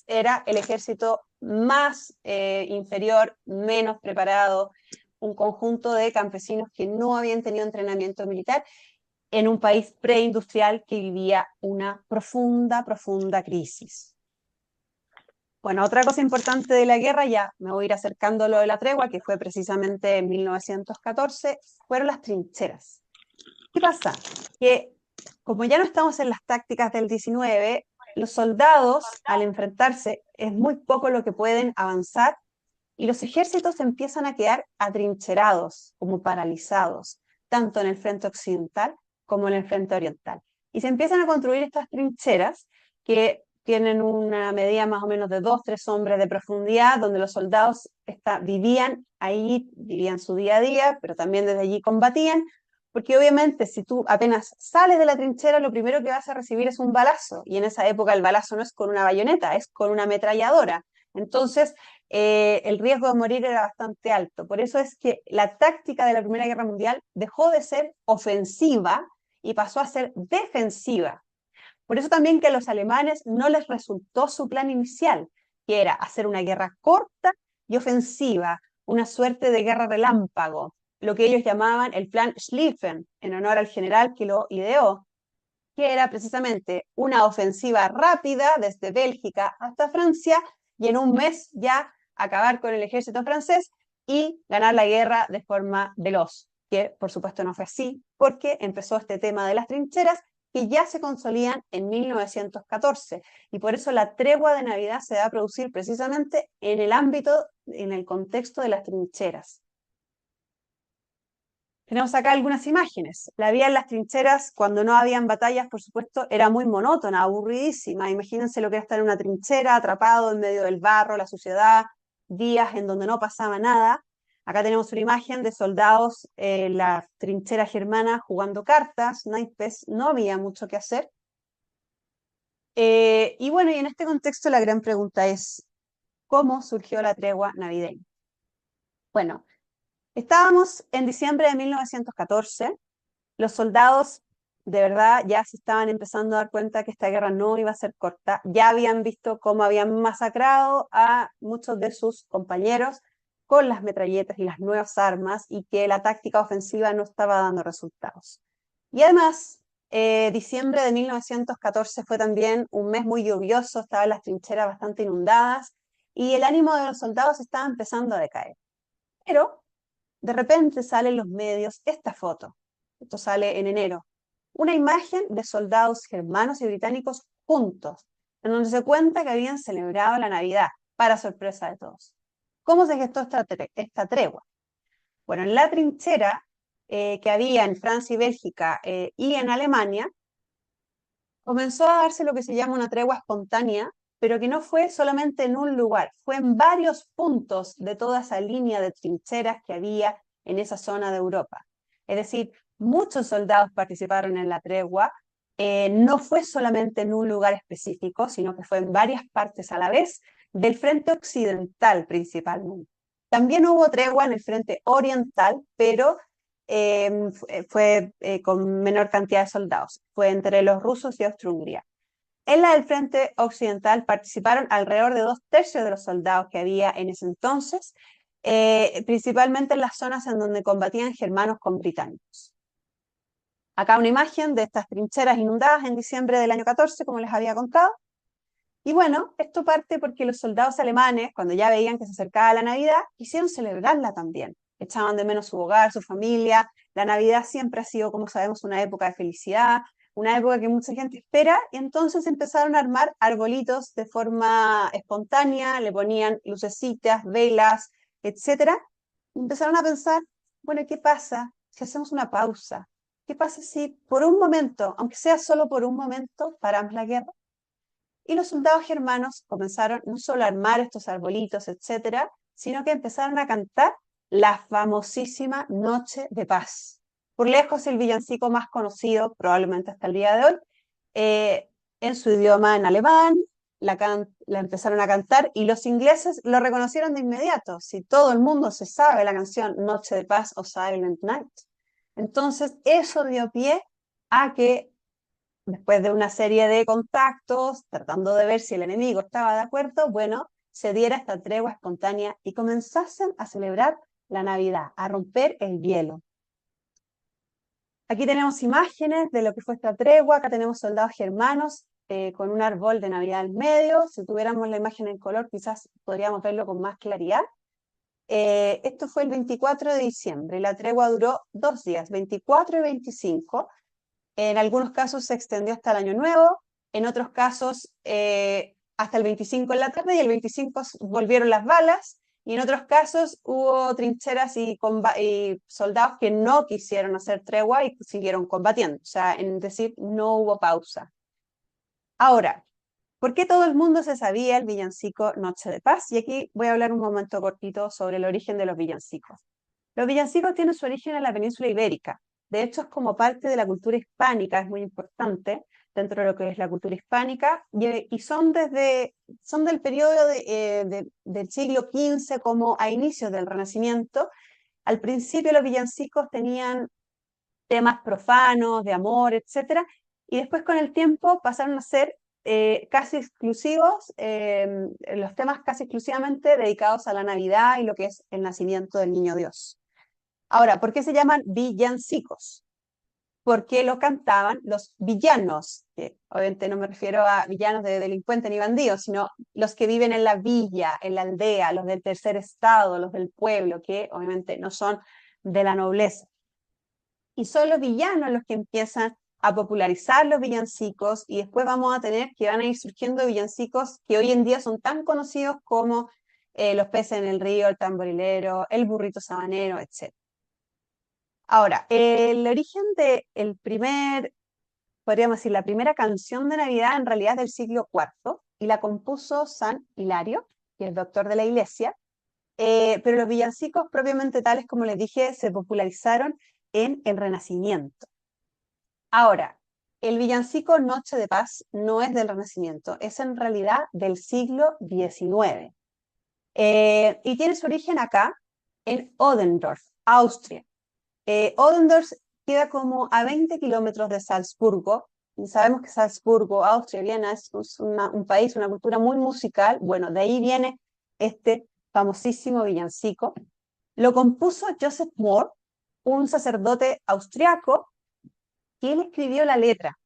era el ejército más inferior, menos preparado, un conjunto de campesinos que no habían tenido entrenamiento militar en un país preindustrial que vivía una profunda crisis. Bueno, otra cosa importante de la guerra, ya me voy a ir acercando a lo de la tregua, que fue precisamente en 1914, fueron las trincheras. ¿Qué pasa? Que como ya no estamos en las tácticas del 19, los soldados al enfrentarse es muy poco lo que pueden avanzar y los ejércitos empiezan a quedar atrincherados, como paralizados, tanto en el frente occidental como en el frente oriental. Y se empiezan a construir estas trincheras que tienen una medida más o menos de 2-3 hombres de profundidad, donde los soldados vivían ahí, vivían su día a día, pero también desde allí combatían, porque obviamente si tú apenas sales de la trinchera, lo primero que vas a recibir es un balazo, y en esa época el balazo no es con una bayoneta, es con una ametralladora. Entonces, el riesgo de morir era bastante alto. Por eso es que la táctica de la Primera Guerra Mundial dejó de ser ofensiva y pasó a ser defensiva. Por eso también que a los alemanes no les resultó su plan inicial, que era hacer una guerra corta y ofensiva, una suerte de guerra relámpago, lo que ellos llamaban el plan Schlieffen, en honor al general que lo ideó, que era precisamente una ofensiva rápida desde Bélgica hasta Francia, y en un mes ya acabar con el ejército francés y ganar la guerra de forma veloz, que por supuesto no fue así, porque empezó este tema de las trincheras, que ya se consolidan en 1914, y por eso la tregua de Navidad se va a producir precisamente en el ámbito, en el contexto de las trincheras. Tenemos acá algunas imágenes. La vida en las trincheras, cuando no habían batallas, por supuesto, era muy monótona, aburridísima. Imagínense lo que era estar en una trinchera, atrapado en medio del barro, la suciedad, días en donde no pasaba nada. Acá tenemos una imagen de soldados en la trinchera germana jugando cartas, naipes, no había mucho que hacer. Y bueno, y en este contexto la gran pregunta es, ¿cómo surgió la tregua navideña? Bueno, Estábamos en diciembre de 1914, los soldados de verdad ya se estaban empezando a dar cuenta que esta guerra no iba a ser corta, ya habían visto cómo habían masacrado a muchos de sus compañeros con las metralletas y las nuevas armas y que la táctica ofensiva no estaba dando resultados. Y además, diciembre de 1914 fue también un mes muy lluvioso, estaban las trincheras bastante inundadas y el ánimo de los soldados estaba empezando a decaer. Pero de repente sale en los medios esta foto, esto sale en enero, una imagen de soldados germanos y británicos juntos, en donde se cuenta que habían celebrado la Navidad, para sorpresa de todos. ¿Cómo se gestó esta tregua? Bueno, en la trinchera que había en Francia y Bélgica y en Alemania, comenzó a darse lo que se llama una tregua espontánea, pero que no fue solamente en un lugar, fue en varios puntos de toda esa línea de trincheras que había en esa zona de Europa. Es decir, muchos soldados participaron en la tregua, no fue solamente en un lugar específico, sino que fue en varias partes a la vez, del frente occidental principalmente. También hubo tregua en el frente oriental, pero fue con menor cantidad de soldados, fue entre los rusos y Austria-Hungría. En la del frente occidental participaron alrededor de 2/3 de los soldados que había en ese entonces, principalmente en las zonas en donde combatían germanos con británicos. Acá una imagen de estas trincheras inundadas en diciembre del año 14, como les había contado. Y bueno, esto parte porque los soldados alemanes, cuando ya veían que se acercaba la Navidad, quisieron celebrarla también. Echaban de menos su hogar, su familia. La Navidad siempre ha sido, como sabemos, una época de felicidad, una época que mucha gente espera, y entonces empezaron a armar arbolitos de forma espontánea, le ponían lucecitas, velas, etc. Y empezaron a pensar, bueno, ¿qué pasa si hacemos una pausa? ¿Qué pasa si por un momento, aunque sea solo por un momento, paramos la guerra? Y los soldados germanos comenzaron no solo a armar estos arbolitos, etcétera, sino que empezaron a cantar la famosísima Noche de Paz. Por lejos el villancico más conocido, probablemente hasta el día de hoy, en su idioma en alemán, la empezaron a cantar y los ingleses lo reconocieron de inmediato. Si todo el mundo se sabe la canción Noche de Paz o Silent Night. Entonces eso dio pie a que después de una serie de contactos, tratando de ver si el enemigo estaba de acuerdo, bueno, se diera esta tregua espontánea y comenzasen a celebrar la Navidad, a romper el hielo. Aquí tenemos imágenes de lo que fue esta tregua, acá tenemos soldados germanos con un árbol de Navidad al medio. Si tuviéramos la imagen en color, quizás podríamos verlo con más claridad. Esto fue el 24 de diciembre, la tregua duró 2 días, 24 y 25. En algunos casos se extendió hasta el Año Nuevo, en otros casos hasta el 25 en la tarde, y el 25 volvieron las balas, y en otros casos hubo trincheras y soldados que no quisieron hacer tregua y siguieron combatiendo, o sea, es decir, no hubo pausa. Ahora, ¿por qué todo el mundo se sabía el villancico Noche de Paz? Y aquí voy a hablar un momento cortito sobre el origen de los villancicos. Los villancicos tienen su origen en la península ibérica. De hecho, es como parte de la cultura hispánica, es muy importante dentro de lo que es la cultura hispánica, y son del periodo del siglo XV como a inicios del Renacimiento. Al principio los villancicos tenían temas profanos, de amor, etc. Y después con el tiempo pasaron a ser casi exclusivos, los temas casi exclusivamente dedicados a la Navidad y lo que es el nacimiento del Niño Dios. Ahora, ¿por qué se llaman villancicos? Porque lo cantaban los villanos, que obviamente no me refiero a villanos de delincuentes ni bandidos, sino los que viven en la villa, en la aldea, los del tercer estado, los del pueblo, que obviamente no son de la nobleza. Y son los villanos los que empiezan a popularizar los villancicos, y después vamos a tener que van a ir surgiendo villancicos que hoy en día son tan conocidos como Los peces en el río, El tamborilero, El burrito sabanero, etc. Ahora, el origen del podríamos decir, la primera canción de Navidad en realidad es del siglo IV, y la compuso San Hilario, que es doctor de la iglesia, pero los villancicos propiamente tales, como les dije, se popularizaron en el Renacimiento. Ahora, el villancico Noche de Paz no es del Renacimiento, es en realidad del siglo XIX. Y tiene su origen acá, en Oldendorf, Austria. Oldendorf queda como a 20 kilómetros de Salzburgo. Y sabemos que Salzburgo, Austria, Viena es un país, una cultura muy musical. Bueno, de ahí viene este famosísimo villancico. Lo compuso Joseph Mohr, un sacerdote austriaco, que él escribió la letra.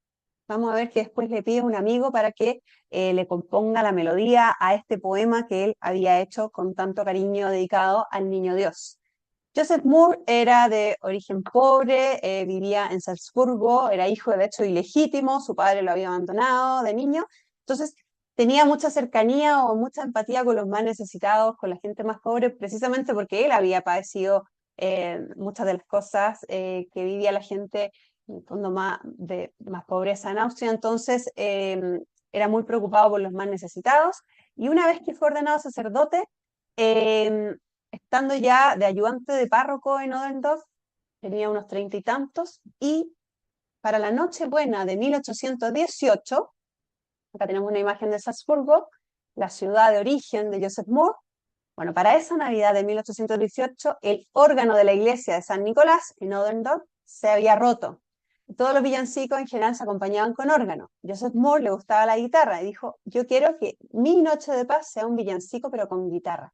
Vamos a ver que después le pide a un amigo para que le componga la melodía a este poema que él había hecho con tanto cariño dedicado al Niño Dios. Joseph Mohr era de origen pobre, vivía en Salzburgo, era hijo de hecho ilegítimo, su padre lo había abandonado de niño, entonces tenía mucha cercanía o mucha empatía con los más necesitados, con la gente más pobre, precisamente porque él había padecido muchas de las cosas que vivía la gente en el fondo más pobreza en Austria, entonces era muy preocupado por los más necesitados, y una vez que fue ordenado sacerdote, estando ya de ayudante de párroco en Oldendorf, tenía unos 30 y tantos, y para la Nochebuena de 1818, acá tenemos una imagen de Salzburgo, la ciudad de origen de Joseph Mohr. Bueno, para esa Navidad de 1818, el órgano de la iglesia de San Nicolás en Oldendorf se había roto. Todos los villancicos en general se acompañaban con órgano. Joseph Mohr le gustaba la guitarra y dijo, yo quiero que mi Noche de Paz sea un villancico pero con guitarra.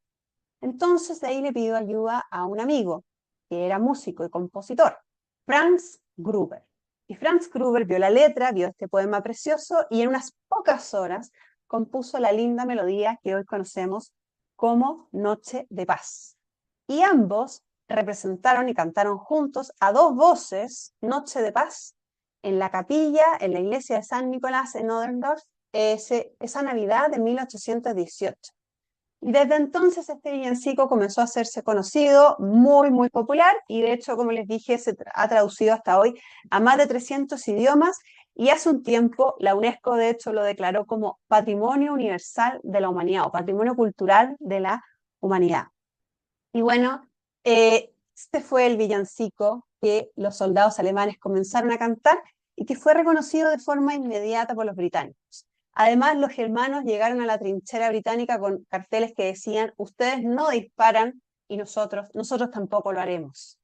Entonces de ahí le pidió ayuda a un amigo, que era músico y compositor, Franz Gruber. Y Franz Gruber vio la letra, vio este poema precioso y en unas pocas horas compuso la linda melodía que hoy conocemos como Noche de Paz. Y ambos representaron y cantaron juntos a dos voces Noche de Paz en la capilla, en la iglesia de San Nicolás en Oldendorf, esa Navidad de 1818. Y desde entonces este villancico comenzó a hacerse conocido, muy, muy popular, y de hecho, como les dije, se ha traducido hasta hoy a más de 300 idiomas, y hace un tiempo la UNESCO, de hecho, lo declaró como Patrimonio Universal de la Humanidad, o Patrimonio Cultural de la Humanidad. Y bueno, este fue el villancico que los soldados alemanes comenzaron a cantar, y que fue reconocido de forma inmediata por los británicos. Además, los germanos llegaron a la trinchera británica con carteles que decían, ustedes no disparan y nosotros tampoco lo haremos.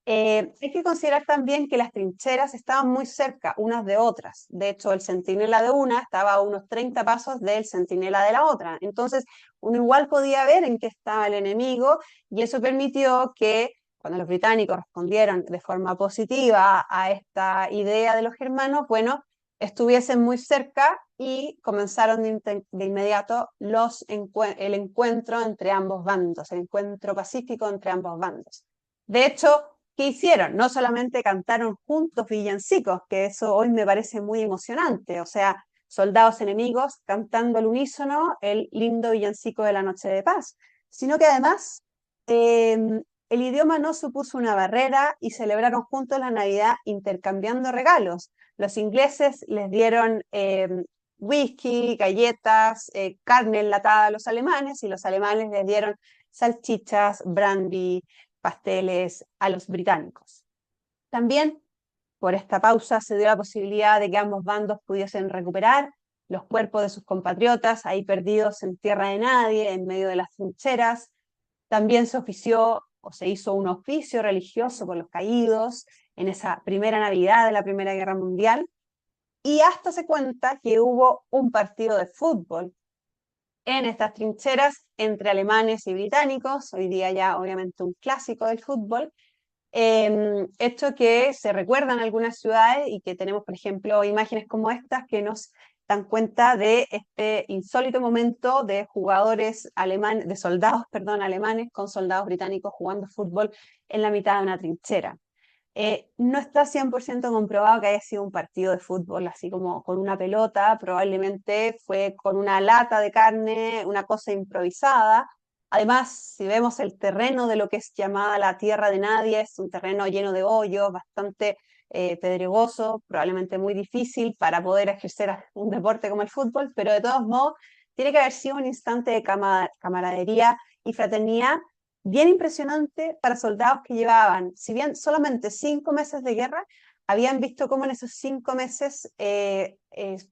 Hay que considerar también que las trincheras estaban muy cerca unas de otras. De hecho, el centinela de una estaba a unos 30 pasos del centinela de la otra. Entonces, uno igual podía ver en qué estaba el enemigo, y eso permitió que cuando los británicos respondieron de forma positiva a esta idea de los germanos, bueno, estuviesen muy cerca y comenzaron de inmediato el encuentro entre ambos bandos, el encuentro pacífico entre ambos bandos. De hecho, ¿qué hicieron? No solamente cantaron juntos villancicos, que eso hoy me parece muy emocionante, o sea, soldados enemigos cantando al unísono el lindo villancico de la Noche de Paz, sino que además el idioma no supuso una barrera y celebraron juntos la Navidad intercambiando regalos. Los ingleses les dieron whisky, galletas, carne enlatada a los alemanes, y los alemanes les dieron salchichas, brandy, pasteles a los británicos. También por esta pausa se dio la posibilidad de que ambos bandos pudiesen recuperar los cuerpos de sus compatriotas ahí perdidos en tierra de nadie, en medio de las trincheras. También se ofició o se hizo un oficio religioso por los caídos en esa primera Navidad de la Primera Guerra Mundial, y hasta se cuenta que hubo un partido de fútbol en estas trincheras entre alemanes y británicos, hoy día ya obviamente un clásico del fútbol, esto que se recuerda en algunas ciudades y que tenemos, por ejemplo, imágenes como estas que nos dan cuenta de este insólito momento de jugadores alemanes, de soldados, perdón, alemanes con soldados británicos jugando fútbol en la mitad de una trinchera. No está 100% comprobado que haya sido un partido de fútbol así como con una pelota, probablemente fue con una lata de carne, una cosa improvisada. Además, si vemos el terreno de lo que es llamada la tierra de nadie, es un terreno lleno de hoyos, bastante pedregoso, probablemente muy difícil para poder ejercer un deporte como el fútbol, pero de todos modos tiene que haber sido un instante de camaradería y fraternidad bien impresionante para soldados que llevaban, si bien solamente 5 meses de guerra, habían visto cómo en esos 5 meses,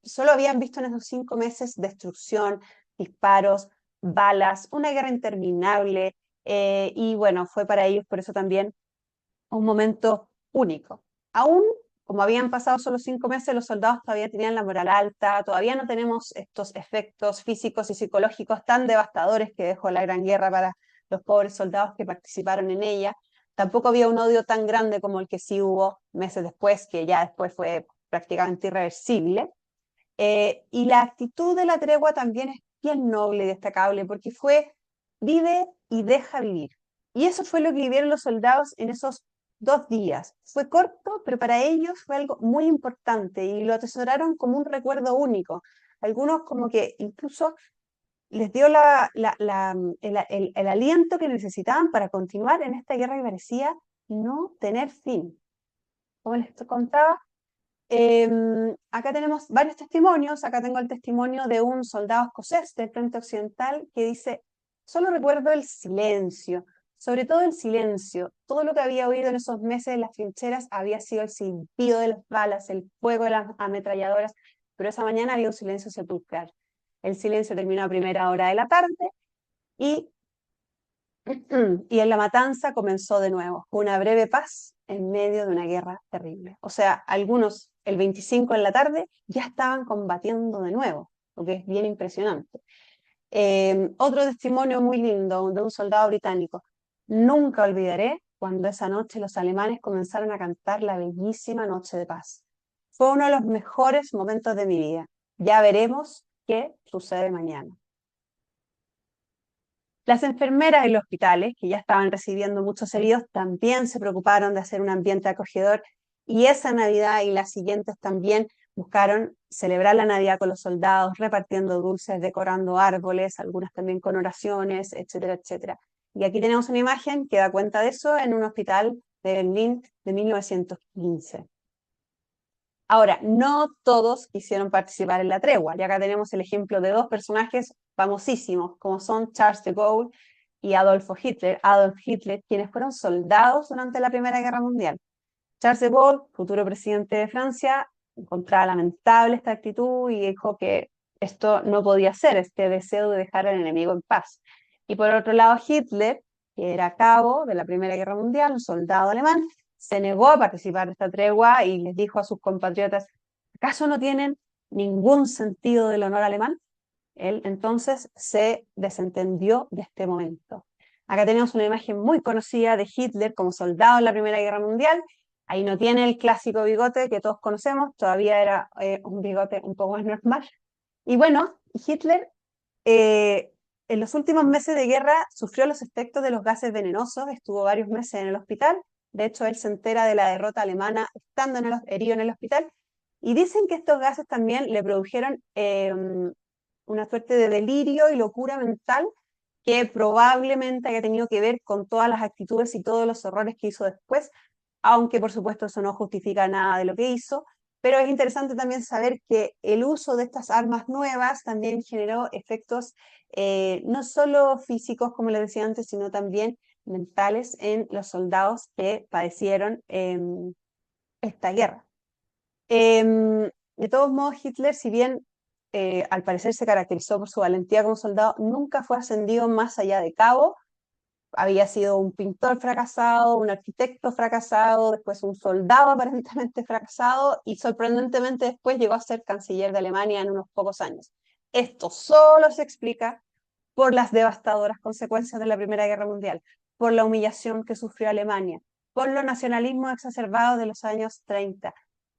solo habían visto en esos 5 meses destrucción, disparos, balas, una guerra interminable, y bueno, fue para ellos por eso también un momento único. Aún, como habían pasado solo 5 meses, los soldados todavía tenían la moral alta, todavía no tenemos estos efectos físicos y psicológicos tan devastadores que dejó la Gran Guerra para los pobres soldados que participaron en ella. Tampoco había un odio tan grande como el que sí hubo meses después, que ya después fue prácticamente irreversible. Y la actitud de la tregua también es bien noble y destacable, porque fue vive y deja vivir. Y eso fue lo que vivieron los soldados en esos 2 días. Fue corto, pero para ellos fue algo muy importante y lo atesoraron como un recuerdo único. Algunos como que incluso les dio el aliento que necesitaban para continuar en esta guerra que parecía no tener fin. Como les contaba, acá tenemos varios testimonios. Acá tengo el testimonio de un soldado escocés del Frente Occidental que dice: solo recuerdo el silencio, sobre todo el silencio. Todo lo que había oído en esos meses en las trincheras había sido el silbido de las balas, el fuego de las ametralladoras, pero esa mañana había un silencio sepulcral. El silencio terminó a primera hora de la tarde y en la matanza comenzó de nuevo, una breve paz en medio de una guerra terrible. O sea, algunos el 25 en la tarde ya estaban combatiendo de nuevo, lo que es bien impresionante. Otro testimonio muy lindo de un soldado británico: nunca olvidaré cuando esa noche los alemanes comenzaron a cantar la bellísima Noche de Paz. Fue uno de los mejores momentos de mi vida. Ya veremos qué sucede mañana. Las enfermeras en los hospitales, que ya estaban recibiendo muchos heridos, también se preocuparon de hacer un ambiente acogedor, y esa Navidad y las siguientes también buscaron celebrar la Navidad con los soldados, repartiendo dulces, decorando árboles, algunas también con oraciones, etcétera, etcétera. Y aquí tenemos una imagen que da cuenta de eso en un hospital de Berlín de 1915. Ahora, no todos quisieron participar en la tregua, y acá tenemos el ejemplo de 2 personajes famosísimos, como son Charles de Gaulle y Adolf Hitler, quienes fueron soldados durante la Primera Guerra Mundial. Charles de Gaulle, futuro presidente de Francia, encontraba lamentable esta actitud y dijo que esto no podía ser, este deseo de dejar al enemigo en paz. Y por otro lado, Hitler, que era cabo de la Primera Guerra Mundial, un soldado alemán, se negó a participar de esta tregua y les dijo a sus compatriotas: ¿acaso no tienen ningún sentido del honor alemán? Él entonces se desentendió de este momento. Acá tenemos una imagen muy conocida de Hitler como soldado en la Primera Guerra Mundial. Ahí no tiene el clásico bigote que todos conocemos, todavía era un bigote un poco más normal. Y bueno, Hitler en los últimos meses de guerra sufrió los efectos de los gases venenosos, estuvo varios meses en el hospital. De hecho, él se entera de la derrota alemana estando herido en el hospital, y dicen que estos gases también le produjeron una suerte de delirio y locura mental que probablemente haya tenido que ver con todas las actitudes y todos los horrores que hizo después, aunque por supuesto eso no justifica nada de lo que hizo. Pero es interesante también saber que el uso de estas armas nuevas también generó efectos no solo físicos, como les decía antes, sino también mentales en los soldados que padecieron esta guerra. De todos modos, Hitler, si bien al parecer se caracterizó por su valentía como soldado, nunca fue ascendido más allá de cabo. Había sido un pintor fracasado, un arquitecto fracasado, después un soldado aparentemente fracasado, y sorprendentemente después llegó a ser canciller de Alemania en unos pocos años. Esto solo se explica por las devastadoras consecuencias de la Primera Guerra Mundial, por la humillación que sufrió Alemania, por los nacionalismos exacerbados de los años 30,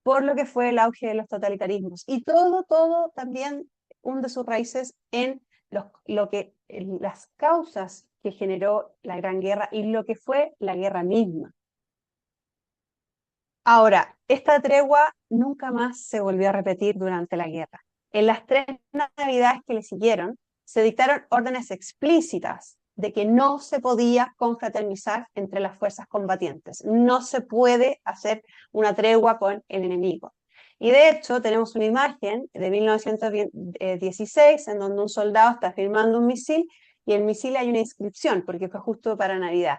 por lo que fue el auge de los totalitarismos, y todo también hunde sus raíces en las causas que generó la Gran Guerra y lo que fue la guerra misma. Ahora, esta tregua nunca más se volvió a repetir durante la guerra. En las 3 navidades que le siguieron, se dictaron órdenes explícitas de que no se podía confraternizar entre las fuerzas combatientes. No se puede hacer una tregua con el enemigo. Y de hecho tenemos una imagen de 1916 en donde un soldado está firmando un misil, y el misil hay una inscripción porque fue justo para Navidad.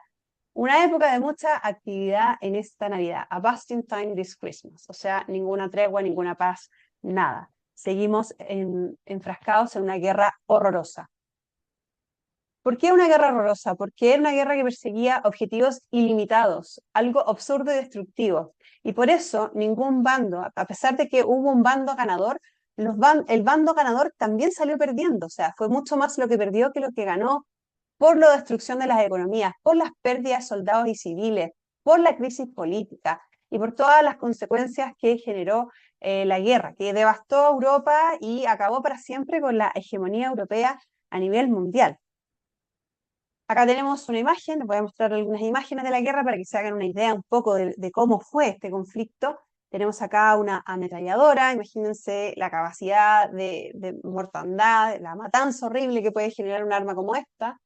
Una época de mucha actividad en esta Navidad. A busting time this Christmas. O sea, ninguna tregua, ninguna paz, nada. Seguimos enfrascados en una guerra horrorosa. ¿Por qué una guerra horrorosa? Porque era una guerra que perseguía objetivos ilimitados, algo absurdo y destructivo. Y por eso ningún bando, a pesar de que hubo un bando ganador, el bando ganador también salió perdiendo. O sea, fue mucho más lo que perdió que lo que ganó por la destrucción de las economías, por las pérdidas de soldados y civiles, por la crisis política y por todas las consecuencias que generó la guerra, que devastó Europa y acabó para siempre con la hegemonía europea a nivel mundial. Acá tenemos una imagen, les voy a mostrar algunas imágenes de la guerra para que se hagan una idea un poco de cómo fue este conflicto. Tenemos acá una ametralladora, imagínense la capacidad de mortandad, la matanza horrible que puede generar un arma como esta.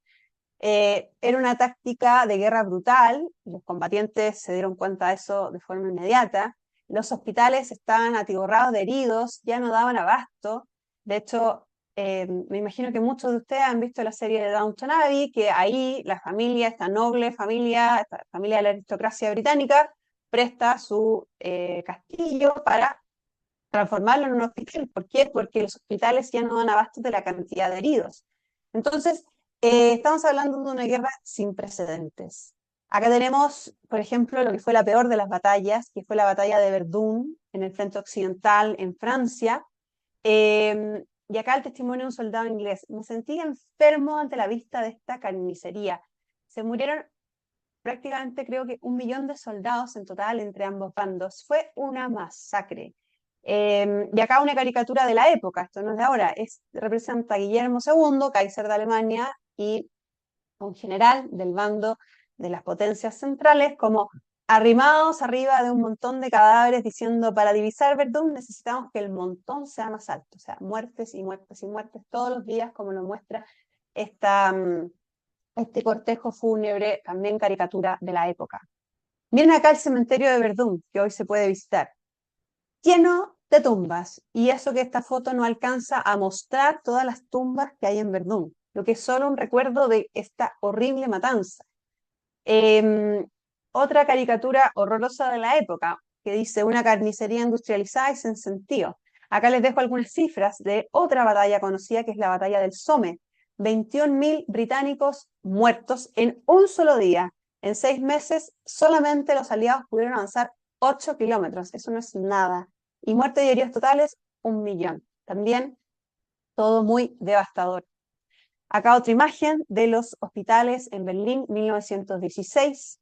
Era una táctica de guerra brutal, los combatientes se dieron cuenta de eso de forma inmediata, los hospitales estaban atiborrados de heridos, ya no daban abasto. De hecho, me imagino que muchos de ustedes han visto la serie de Downton Abbey, que ahí la familia, esta noble familia, esta familia de la aristocracia británica, presta su castillo para transformarlo en un hospital. ¿Por qué? Porque los hospitales ya no dan abasto de la cantidad de heridos. Entonces, estamos hablando de una guerra sin precedentes. Acá tenemos, por ejemplo, lo que fue la peor de las batallas, que fue la batalla de Verdún, en el frente occidental, en Francia. Y acá el testimonio de un soldado inglés. Me sentí enfermo ante la vista de esta carnicería. Se murieron prácticamente, creo que 1 millón de soldados en total entre ambos bandos. Fue una masacre. Y acá una caricatura de la época, esto no es de ahora, representa a Guillermo II, Kaiser de Alemania, y un general del bando de las potencias centrales, como arrimados arriba de un montón de cadáveres, diciendo: para divisar Verdún necesitamos que el montón sea más alto. O sea, muertes y muertes y muertes todos los días, como lo muestra este cortejo fúnebre, también caricatura de la época. Miren acá el cementerio de Verdún, que hoy se puede visitar, lleno de tumbas, y eso que esta foto no alcanza a mostrar todas las tumbas que hay en Verdún, lo que es solo un recuerdo de esta horrible matanza. Otra caricatura horrorosa de la época, que dice: una carnicería industrializada y sin sentido. Acá les dejo algunas cifras de otra batalla conocida, que es la batalla del Somme. 21.000 británicos muertos en un solo día. En 6 meses solamente los aliados pudieron avanzar 8 kilómetros. Eso no es nada. Y muertes y heridos totales, 1 millón. También todo muy devastador. Acá otra imagen de los hospitales en Berlín, 1916.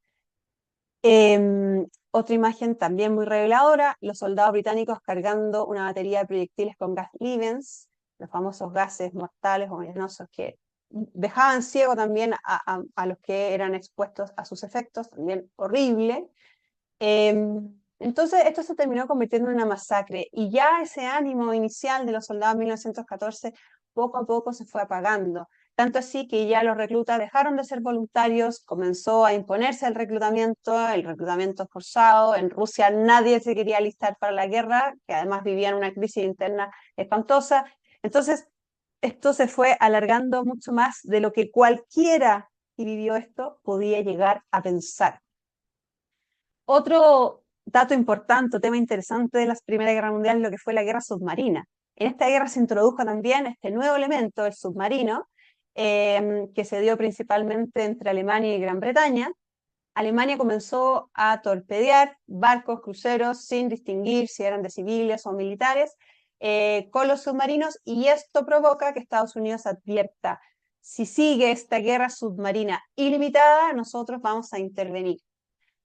Otra imagen también muy reveladora: los soldados británicos cargando una batería de proyectiles con gas Livens, los famosos gases mortales o venenosos que dejaban ciego también a los que eran expuestos a sus efectos, también horrible. Entonces esto se terminó convirtiendo en una masacre, y ya ese ánimo inicial de los soldados en 1914 poco a poco se fue apagando. Tanto así que ya los reclutas dejaron de ser voluntarios, comenzó a imponerse el reclutamiento forzado. En Rusia nadie se quería alistar para la guerra, que además vivían una crisis interna espantosa. Entonces, esto se fue alargando mucho más de lo que cualquiera que vivió esto podía llegar a pensar. Otro dato importante, tema interesante de la Primera Guerra Mundial es lo que fue la guerra submarina. En esta guerra se introdujo también este nuevo elemento, el submarino, que se dio principalmente entre Alemania y Gran Bretaña. Alemania comenzó a torpedear barcos, cruceros, sin distinguir si eran de civiles o militares, con los submarinos, y esto provoca que Estados Unidos advierta: si sigue esta guerra submarina ilimitada, nosotros vamos a intervenir.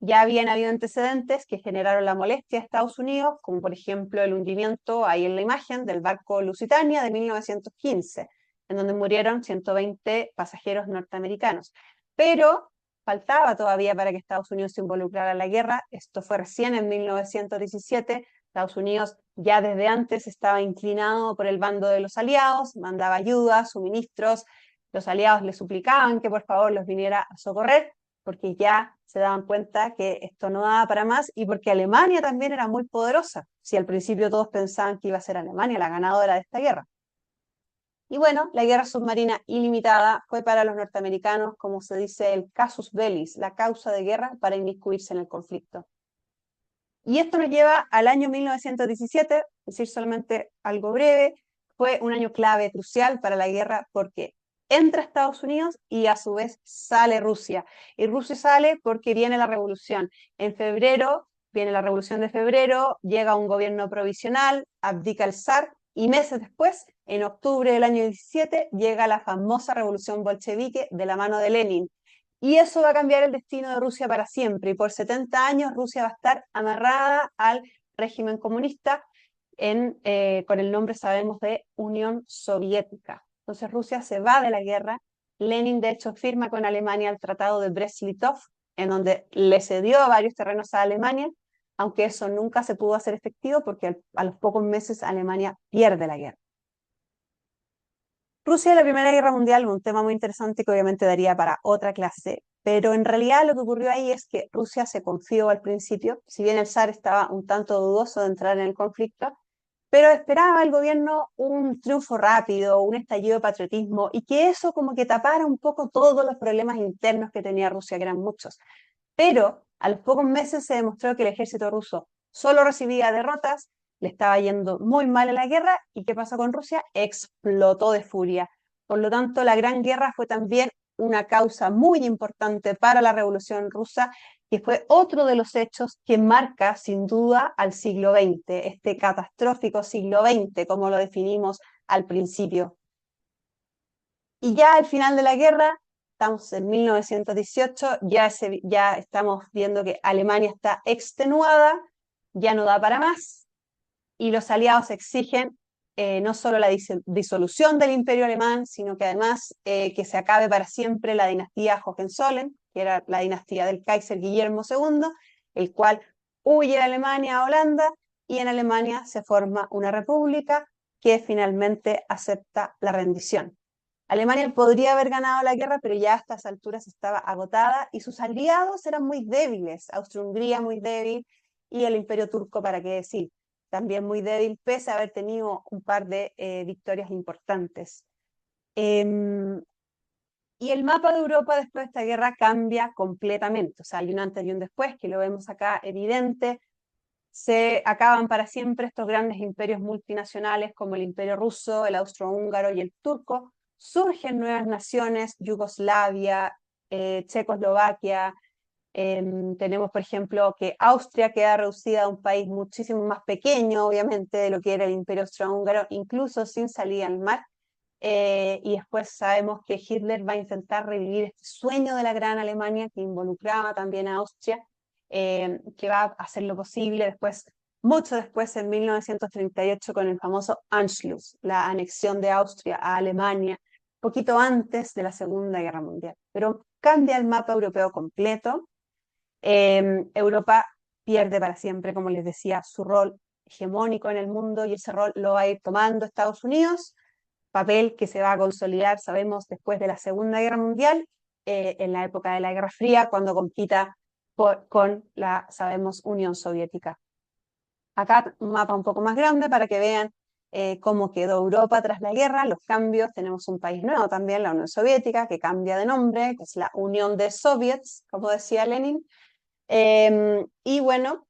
Ya habían habido antecedentes que generaron la molestia a Estados Unidos, como por ejemplo el hundimiento, ahí en la imagen, del barco Lusitania de 1915, en donde murieron 120 pasajeros norteamericanos. Pero faltaba todavía para que Estados Unidos se involucrara en la guerra. Esto fue recién en 1917. Estados Unidos ya desde antes estaba inclinado por el bando de los aliados, mandaba ayuda, suministros. Los aliados le suplicaban que por favor los viniera a socorrer, porque ya se daban cuenta que esto no daba para más, y porque Alemania también era muy poderosa. Si al principio todos pensaban que iba a ser Alemania la ganadora de esta guerra. Y bueno, la guerra submarina ilimitada fue para los norteamericanos, como se dice, el casus belli, la causa de guerra para inmiscuirse en el conflicto. Y esto nos lleva al año 1917, es decir, solamente algo breve. Fue un año clave, crucial para la guerra. ¿Por qué? entra a Estados Unidos y a su vez sale Rusia. Y Rusia sale porque viene la revolución. En febrero viene la revolución de febrero, llega un gobierno provisional, abdica el zar, y meses después, en octubre del año 17, llega la famosa revolución bolchevique de la mano de Lenin. Y eso va a cambiar el destino de Rusia para siempre. Y por 70 años Rusia va a estar amarrada al régimen comunista con el nombre, sabemos, de Unión Soviética. Entonces Rusia se va de la guerra. Lenin, de hecho, firma con Alemania el Tratado de Brest-Litov, en donde le cedió varios terrenos a Alemania, aunque eso nunca se pudo hacer efectivo porque a los pocos meses Alemania pierde la guerra. Rusia y la Primera Guerra Mundial, un tema muy interesante que obviamente daría para otra clase, pero en realidad lo que ocurrió ahí es que Rusia se confió al principio, si bien el zar estaba un tanto dudoso de entrar en el conflicto, pero esperaba el gobierno un triunfo rápido, un estallido de patriotismo, y que eso como que tapara un poco todos los problemas internos que tenía Rusia, que eran muchos. Pero a los pocos meses se demostró que el ejército ruso solo recibía derrotas, le estaba yendo muy mal en la guerra, y ¿qué pasó con Rusia? Explotó de furia. Por lo tanto, la Gran Guerra fue también una causa muy importante para la Revolución Rusa, que fue otro de los hechos que marca sin duda al siglo XX, este catastrófico siglo XX, como lo definimos al principio. Y ya al final de la guerra, estamos en 1918, ya estamos viendo que Alemania está extenuada, ya no da para más, y los aliados exigen no solo la disolución del Imperio Alemán, sino que además que se acabe para siempre la dinastía Hohenzollern, que era la dinastía del Kaiser Guillermo II, el cual huye de Alemania a Holanda, y en Alemania se forma una república que finalmente acepta la rendición. Alemania podría haber ganado la guerra, pero ya a estas alturas estaba agotada y sus aliados eran muy débiles. Austria-Hungría muy débil, y el Imperio Turco, para qué decir, también muy débil, pese a haber tenido un par de victorias importantes. Y el mapa de Europa después de esta guerra cambia completamente. O sea, hay un antes y un después, que lo vemos acá evidente. Se acaban para siempre estos grandes imperios multinacionales como el Imperio Ruso, el Austrohúngaro y el Turco. Surgen nuevas naciones, Yugoslavia, Checoslovaquia. Tenemos, por ejemplo, que Austria queda reducida a un país muchísimo más pequeño, obviamente, de lo que era el Imperio Austrohúngaro, incluso sin salida al mar. Y después sabemos que Hitler va a intentar revivir este sueño de la gran Alemania que involucraba también a Austria, que va a hacer lo posible después, mucho después, en 1938, con el famoso Anschluss, la anexión de Austria a Alemania, poquito antes de la Segunda Guerra Mundial. Pero cambia el mapa europeo completo. Europa pierde para siempre, como les decía, su rol hegemónico en el mundo, y ese rol lo va a ir tomando Estados Unidos, papel que se va a consolidar, sabemos, después de la Segunda Guerra Mundial, en la época de la Guerra Fría, cuando compita con la, sabemos, Unión Soviética. Acá un mapa un poco más grande para que vean cómo quedó Europa tras la guerra, los cambios. Tenemos un país nuevo también, la Unión Soviética, que cambia de nombre, que es la Unión de Soviets, como decía Lenin. Y bueno,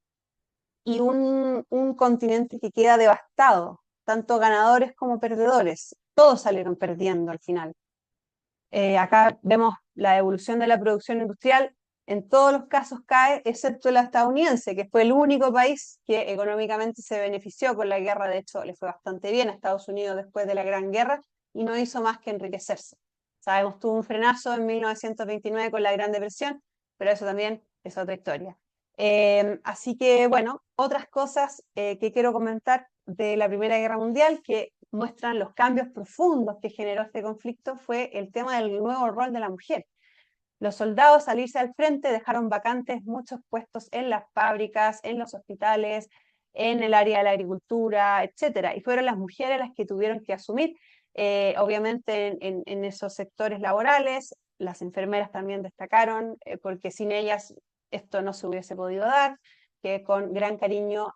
y un continente que queda devastado, tanto ganadores como perdedores. Todos salieron perdiendo al final. Acá vemos la evolución de la producción industrial. En todos los casos cae, excepto la estadounidense, que fue el único país que económicamente se benefició con la guerra. De hecho, le fue bastante bien a Estados Unidos después de la Gran Guerra y no hizo más que enriquecerse. Sabemos, tuvo un frenazo en 1929 con la Gran Depresión, pero eso también es otra historia. Así que, bueno, otras cosas que quiero comentar de la Primera Guerra Mundial que muestran los cambios profundos que generó este conflicto fue el tema del nuevo rol de la mujer. Los soldados, al irse al frente, dejaron vacantes muchos puestos en las fábricas, en los hospitales, en el área de la agricultura, etc. Y fueron las mujeres las que tuvieron que asumir, obviamente, en esos sectores laborales. Las enfermeras también destacaron, porque sin ellas esto no se hubiese podido dar, que con gran cariño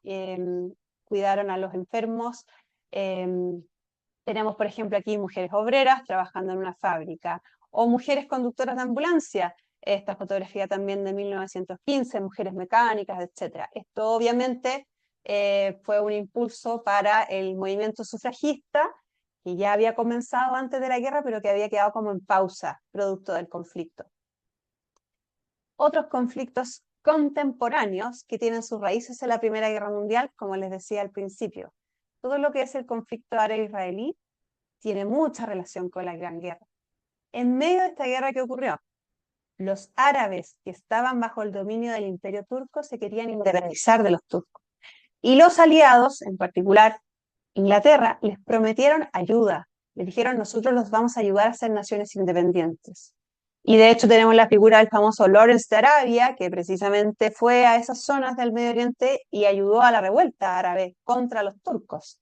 cuidaron a los enfermos. Tenemos, por ejemplo, aquí mujeres obreras trabajando en una fábrica, o mujeres conductoras de ambulancia. Esta fotografía también de 1915, mujeres mecánicas, etc. Esto obviamente fue un impulso para el movimiento sufragista, que ya había comenzado antes de la guerra, pero que había quedado como en pausa, producto del conflicto. Otros conflictos contemporáneos que tienen sus raíces en la Primera Guerra Mundial, como les decía al principio. Todo lo que es el conflicto árabe-israelí tiene mucha relación con la Gran Guerra. En medio de esta guerra, ¿qué ocurrió? Los árabes que estaban bajo el dominio del Imperio Turco se querían independizar de los turcos. Y los aliados, en particular Inglaterra, les prometieron ayuda. Les dijeron, nosotros los vamos a ayudar a ser naciones independientes. Y de hecho tenemos la figura del famoso Lawrence de Arabia, que precisamente fue a esas zonas del Medio Oriente y ayudó a la revuelta árabe contra los turcos.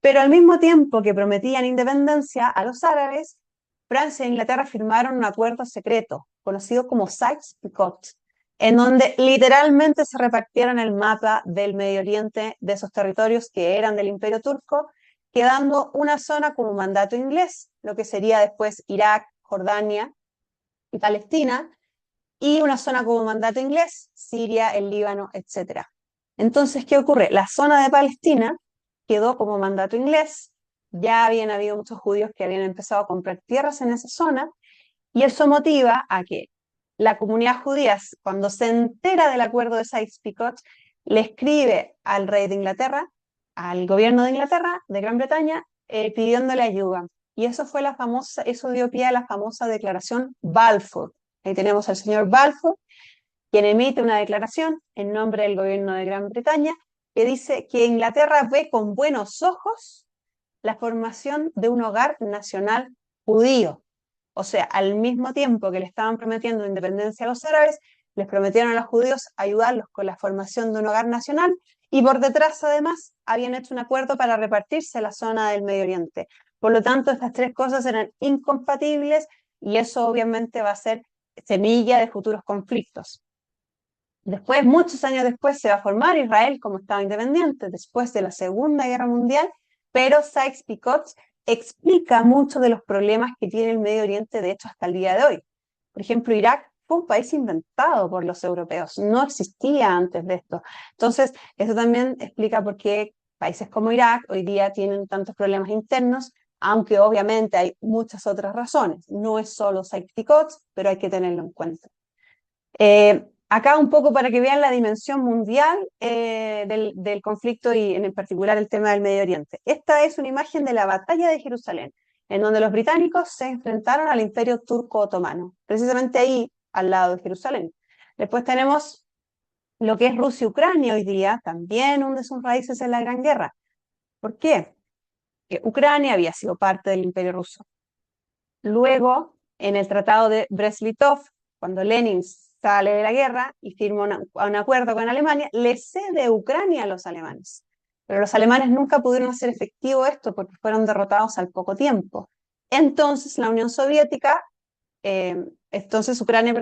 Pero al mismo tiempo que prometían independencia a los árabes, Francia e Inglaterra firmaron un acuerdo secreto, conocido como Sykes-Picot, en donde literalmente se repartieron el mapa del Medio Oriente, de esos territorios que eran del Imperio Turco, quedando una zona como mandato inglés, lo que sería después Irak, Jordania y Palestina, y una zona como mandato inglés, Siria, el Líbano, etc. Entonces, ¿qué ocurre? La zona de Palestina quedó como mandato inglés, ya habían habido muchos judíos que habían empezado a comprar tierras en esa zona, y eso motiva a que la comunidad judía, cuando se entera del acuerdo de Sykes-Picot, le escribe al rey de Inglaterra, al gobierno de Inglaterra, de Gran Bretaña, pidiéndole ayuda. Y eso dio pie a la famosa declaración Balfour. Ahí tenemos al señor Balfour, quien emite una declaración en nombre del gobierno de Gran Bretaña, que dice que Inglaterra ve con buenos ojos la formación de un hogar nacional judío. O sea, al mismo tiempo que le estaban prometiendo independencia a los árabes, les prometieron a los judíos ayudarlos con la formación de un hogar nacional, y por detrás además habían hecho un acuerdo para repartirse la zona del Medio Oriente. Por lo tanto, estas tres cosas eran incompatibles y eso obviamente va a ser semilla de futuros conflictos. Después, muchos años después, se va a formar Israel como Estado independiente, después de la Segunda Guerra Mundial, pero Sykes-Picot explica muchos de los problemas que tiene el Medio Oriente, de hecho, hasta el día de hoy. Por ejemplo, Irak fue un país inventado por los europeos, no existía antes de esto. Entonces, eso también explica por qué países como Irak hoy día tienen tantos problemas internos, aunque obviamente hay muchas otras razones. No es solo Sykes-Picot, pero hay que tenerlo en cuenta. Acá un poco para que vean la dimensión mundial del conflicto y en particular el tema del Medio Oriente. Esta es una imagen de la batalla de Jerusalén, en donde los británicos se enfrentaron al Imperio Turco Otomano, precisamente ahí al lado de Jerusalén. Después tenemos lo que es Rusia y Ucrania hoy día, también hunde sus raíces en la Gran Guerra. ¿Por qué? Porque Ucrania había sido parte del Imperio Ruso. Luego, en el Tratado de Brest-Litov, cuando Lenin sale de la guerra y firma un acuerdo con Alemania, le cede Ucrania a los alemanes. Pero los alemanes nunca pudieron hacer efectivo esto porque fueron derrotados al poco tiempo. Entonces Ucrania,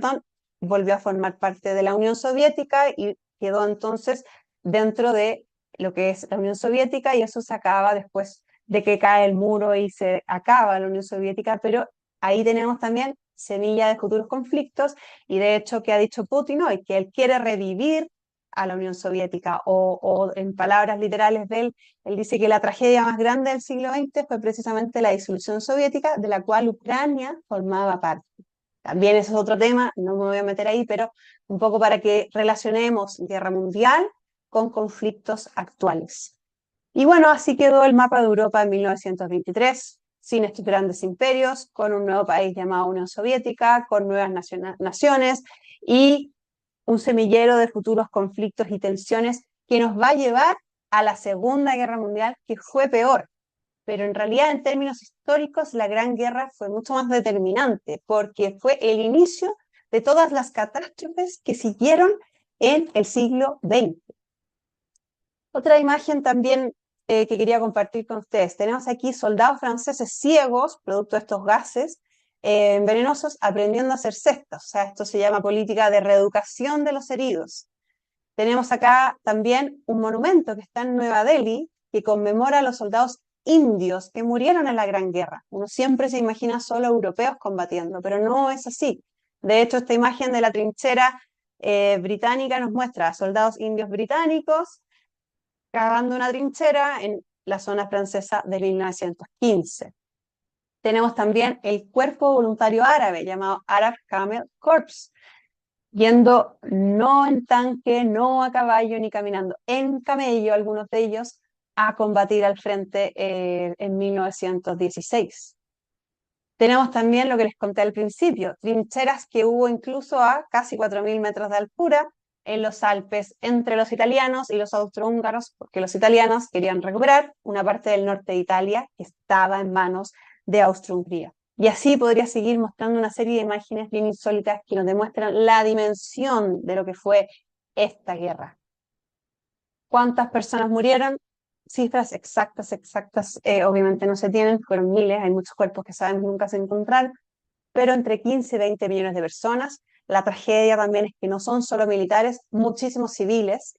volvió a formar parte de la Unión Soviética y quedó entonces dentro de lo que es la Unión Soviética, y eso se acaba después de que cae el muro y se acaba la Unión Soviética, pero ahí tenemos también semilla de futuros conflictos, y de hecho que ha dicho Putin hoy, que él quiere revivir a la Unión Soviética, o en palabras literales de él dice que la tragedia más grande del siglo XX fue precisamente la disolución soviética, de la cual Ucrania formaba parte. También ese es otro tema, no me voy a meter ahí, pero un poco para que relacionemos guerra mundial con conflictos actuales. Y bueno, así quedó el mapa de Europa en 1923, sin estos grandes imperios, con un nuevo país llamado Unión Soviética, con nuevas naciones y un semillero de futuros conflictos y tensiones que nos va a llevar a la Segunda Guerra Mundial, que fue peor. Pero en realidad, en términos históricos, la Gran Guerra fue mucho más determinante, porque fue el inicio de todas las catástrofes que siguieron en el siglo XX. Otra imagen también que quería compartir con ustedes. Tenemos aquí soldados franceses ciegos, producto de estos gases venenosos, aprendiendo a hacer cestas. O sea, esto se llama política de reeducación de los heridos. Tenemos acá también un monumento que está en Nueva Delhi, que conmemora a los soldados indios que murieron en la Gran Guerra. Uno siempre se imagina solo europeos combatiendo, pero no es así. De hecho, esta imagen de la trinchera británica nos muestra a soldados indios británicos cavando una trinchera la zona francesa de 1915. Tenemos también el Cuerpo Voluntario Árabe, llamado Arab Camel Corps, yendo no en tanque, no a caballo ni caminando, en camello, algunos de ellos, a combatir al frente en 1916. Tenemos también lo que les conté al principio, trincheras que hubo incluso a casi 4.000 metros de altura en los Alpes entre los italianos y los austrohúngaros, porque los italianos querían recuperar una parte del norte de Italia que estaba en manos de Austro-Hungría. Y así podría seguir mostrando una serie de imágenes bien insólitas que nos demuestran la dimensión de lo que fue esta guerra. ¿Cuántas personas murieron? Cifras exactas, obviamente no se tienen, fueron miles, hay muchos cuerpos que sabemos nunca se encontrar, pero entre 15 y 20 millones de personas. La tragedia también es que no son solo militares, muchísimos civiles,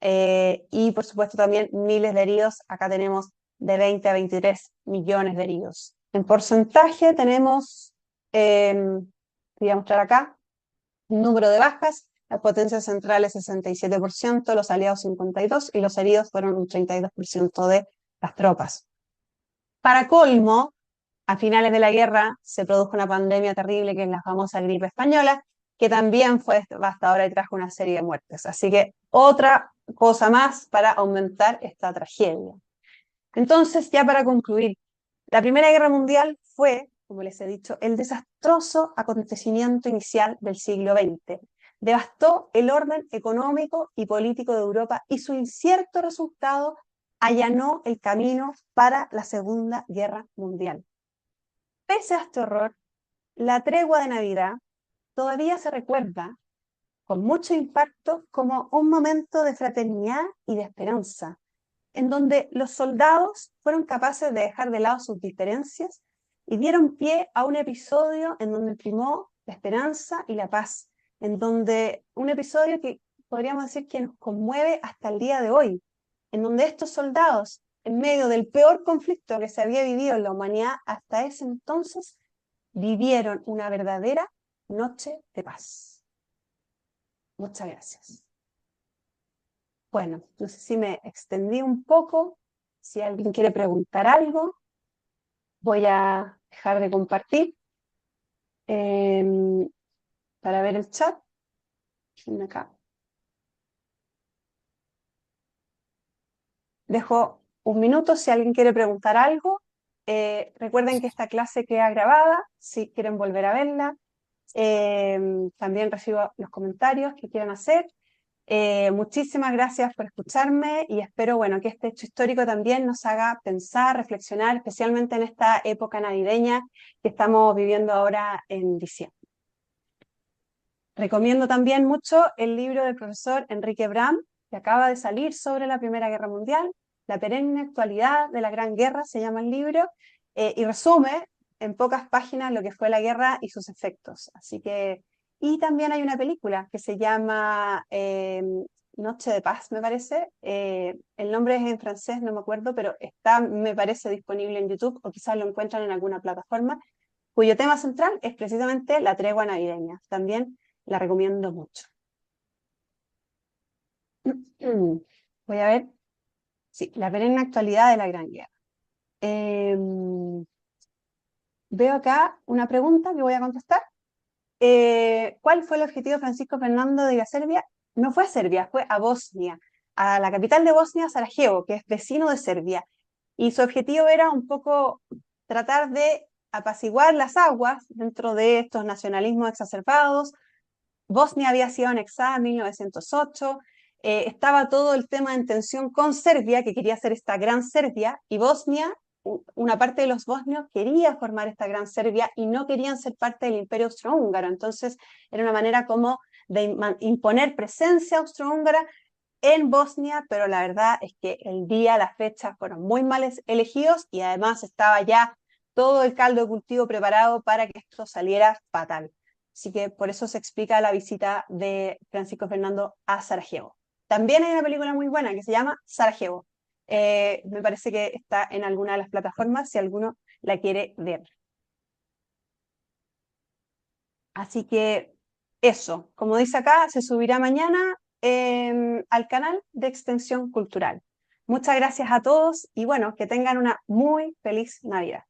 y por supuesto también miles de heridos. Acá tenemos de 20 a 23 millones de heridos. En porcentaje tenemos, voy a mostrar acá, número de bajas. Las potencias centrales 67%, los aliados 52% y los heridos fueron un 32% de las tropas. Para colmo, a finales de la guerra se produjo una pandemia terrible que es la famosa gripe española, que también fue devastadora y trajo una serie de muertes. Así que otra cosa más para aumentar esta tragedia. Entonces, ya para concluir, la Primera Guerra Mundial fue, como les he dicho, el desastroso acontecimiento inicial del siglo XX. Devastó el orden económico y político de Europa y su incierto resultado allanó el camino para la Segunda Guerra Mundial. Pese a este horror, la tregua de Navidad todavía se recuerda con mucho impacto como un momento de fraternidad y de esperanza, en donde los soldados fueron capaces de dejar de lado sus diferencias y dieron pie a un episodio en donde primó la esperanza y la paz, en donde un episodio que podríamos decir que nos conmueve hasta el día de hoy, en donde estos soldados, en medio del peor conflicto que se había vivido en la humanidad hasta ese entonces, vivieron una verdadera noche de paz. Muchas gracias. Bueno, no sé si me extendí un poco. Si alguien quiere preguntar algo, voy a dejar de compartir para ver el chat. Acá. Dejo un minuto si alguien quiere preguntar algo. Recuerden que esta clase queda grabada, si quieren volver a verla. También recibo los comentarios que quieran hacer. Muchísimas gracias por escucharme y espero, bueno, que este hecho histórico también nos haga pensar, reflexionar, especialmente en esta época navideña que estamos viviendo ahora en diciembre. Recomiendo también mucho el libro del profesor Enrique Bram, que acaba de salir sobre la Primera Guerra Mundial, La perenne actualidad de la Gran Guerra, se llama el libro, y resume en pocas páginas lo que fue la guerra y sus efectos. Así que, y también hay una película que se llama Noche de Paz, me parece. El nombre es en francés, no me acuerdo, pero está, me parece, disponible en YouTube, o quizás lo encuentran en alguna plataforma, cuyo tema central es precisamente la tregua navideña. También la recomiendo mucho. Voy a ver. Sí, la perenne actualidad de la Gran Guerra. Veo acá una pregunta que voy a contestar. ¿Cuál fue el objetivo de Francisco Fernando de ir a Serbia? No fue a Serbia, fue a Bosnia, a la capital de Bosnia, Sarajevo, que es vecino de Serbia. Y su objetivo era un poco tratar de apaciguar las aguas dentro de estos nacionalismos exacerbados. Bosnia había sido anexada en 1908, estaba todo el tema en tensión con Serbia, que quería hacer esta gran Serbia, y Bosnia, una parte de los bosnios quería formar esta gran Serbia y no querían ser parte del Imperio Austrohúngaro. Entonces era una manera como de imponer presencia austrohúngara en Bosnia, pero la verdad es que el día, la fecha fueron muy mal elegidos y además estaba ya todo el caldo de cultivo preparado para que esto saliera fatal. Así que por eso se explica la visita de Francisco Fernando a Sarajevo. También hay una película muy buena que se llama Sarajevo. Me parece que está en alguna de las plataformas si alguno la quiere ver. Así que eso, como dice acá, se subirá mañana al canal de Extensión Cultural. Muchas gracias a todos y bueno, que tengan una muy feliz Navidad.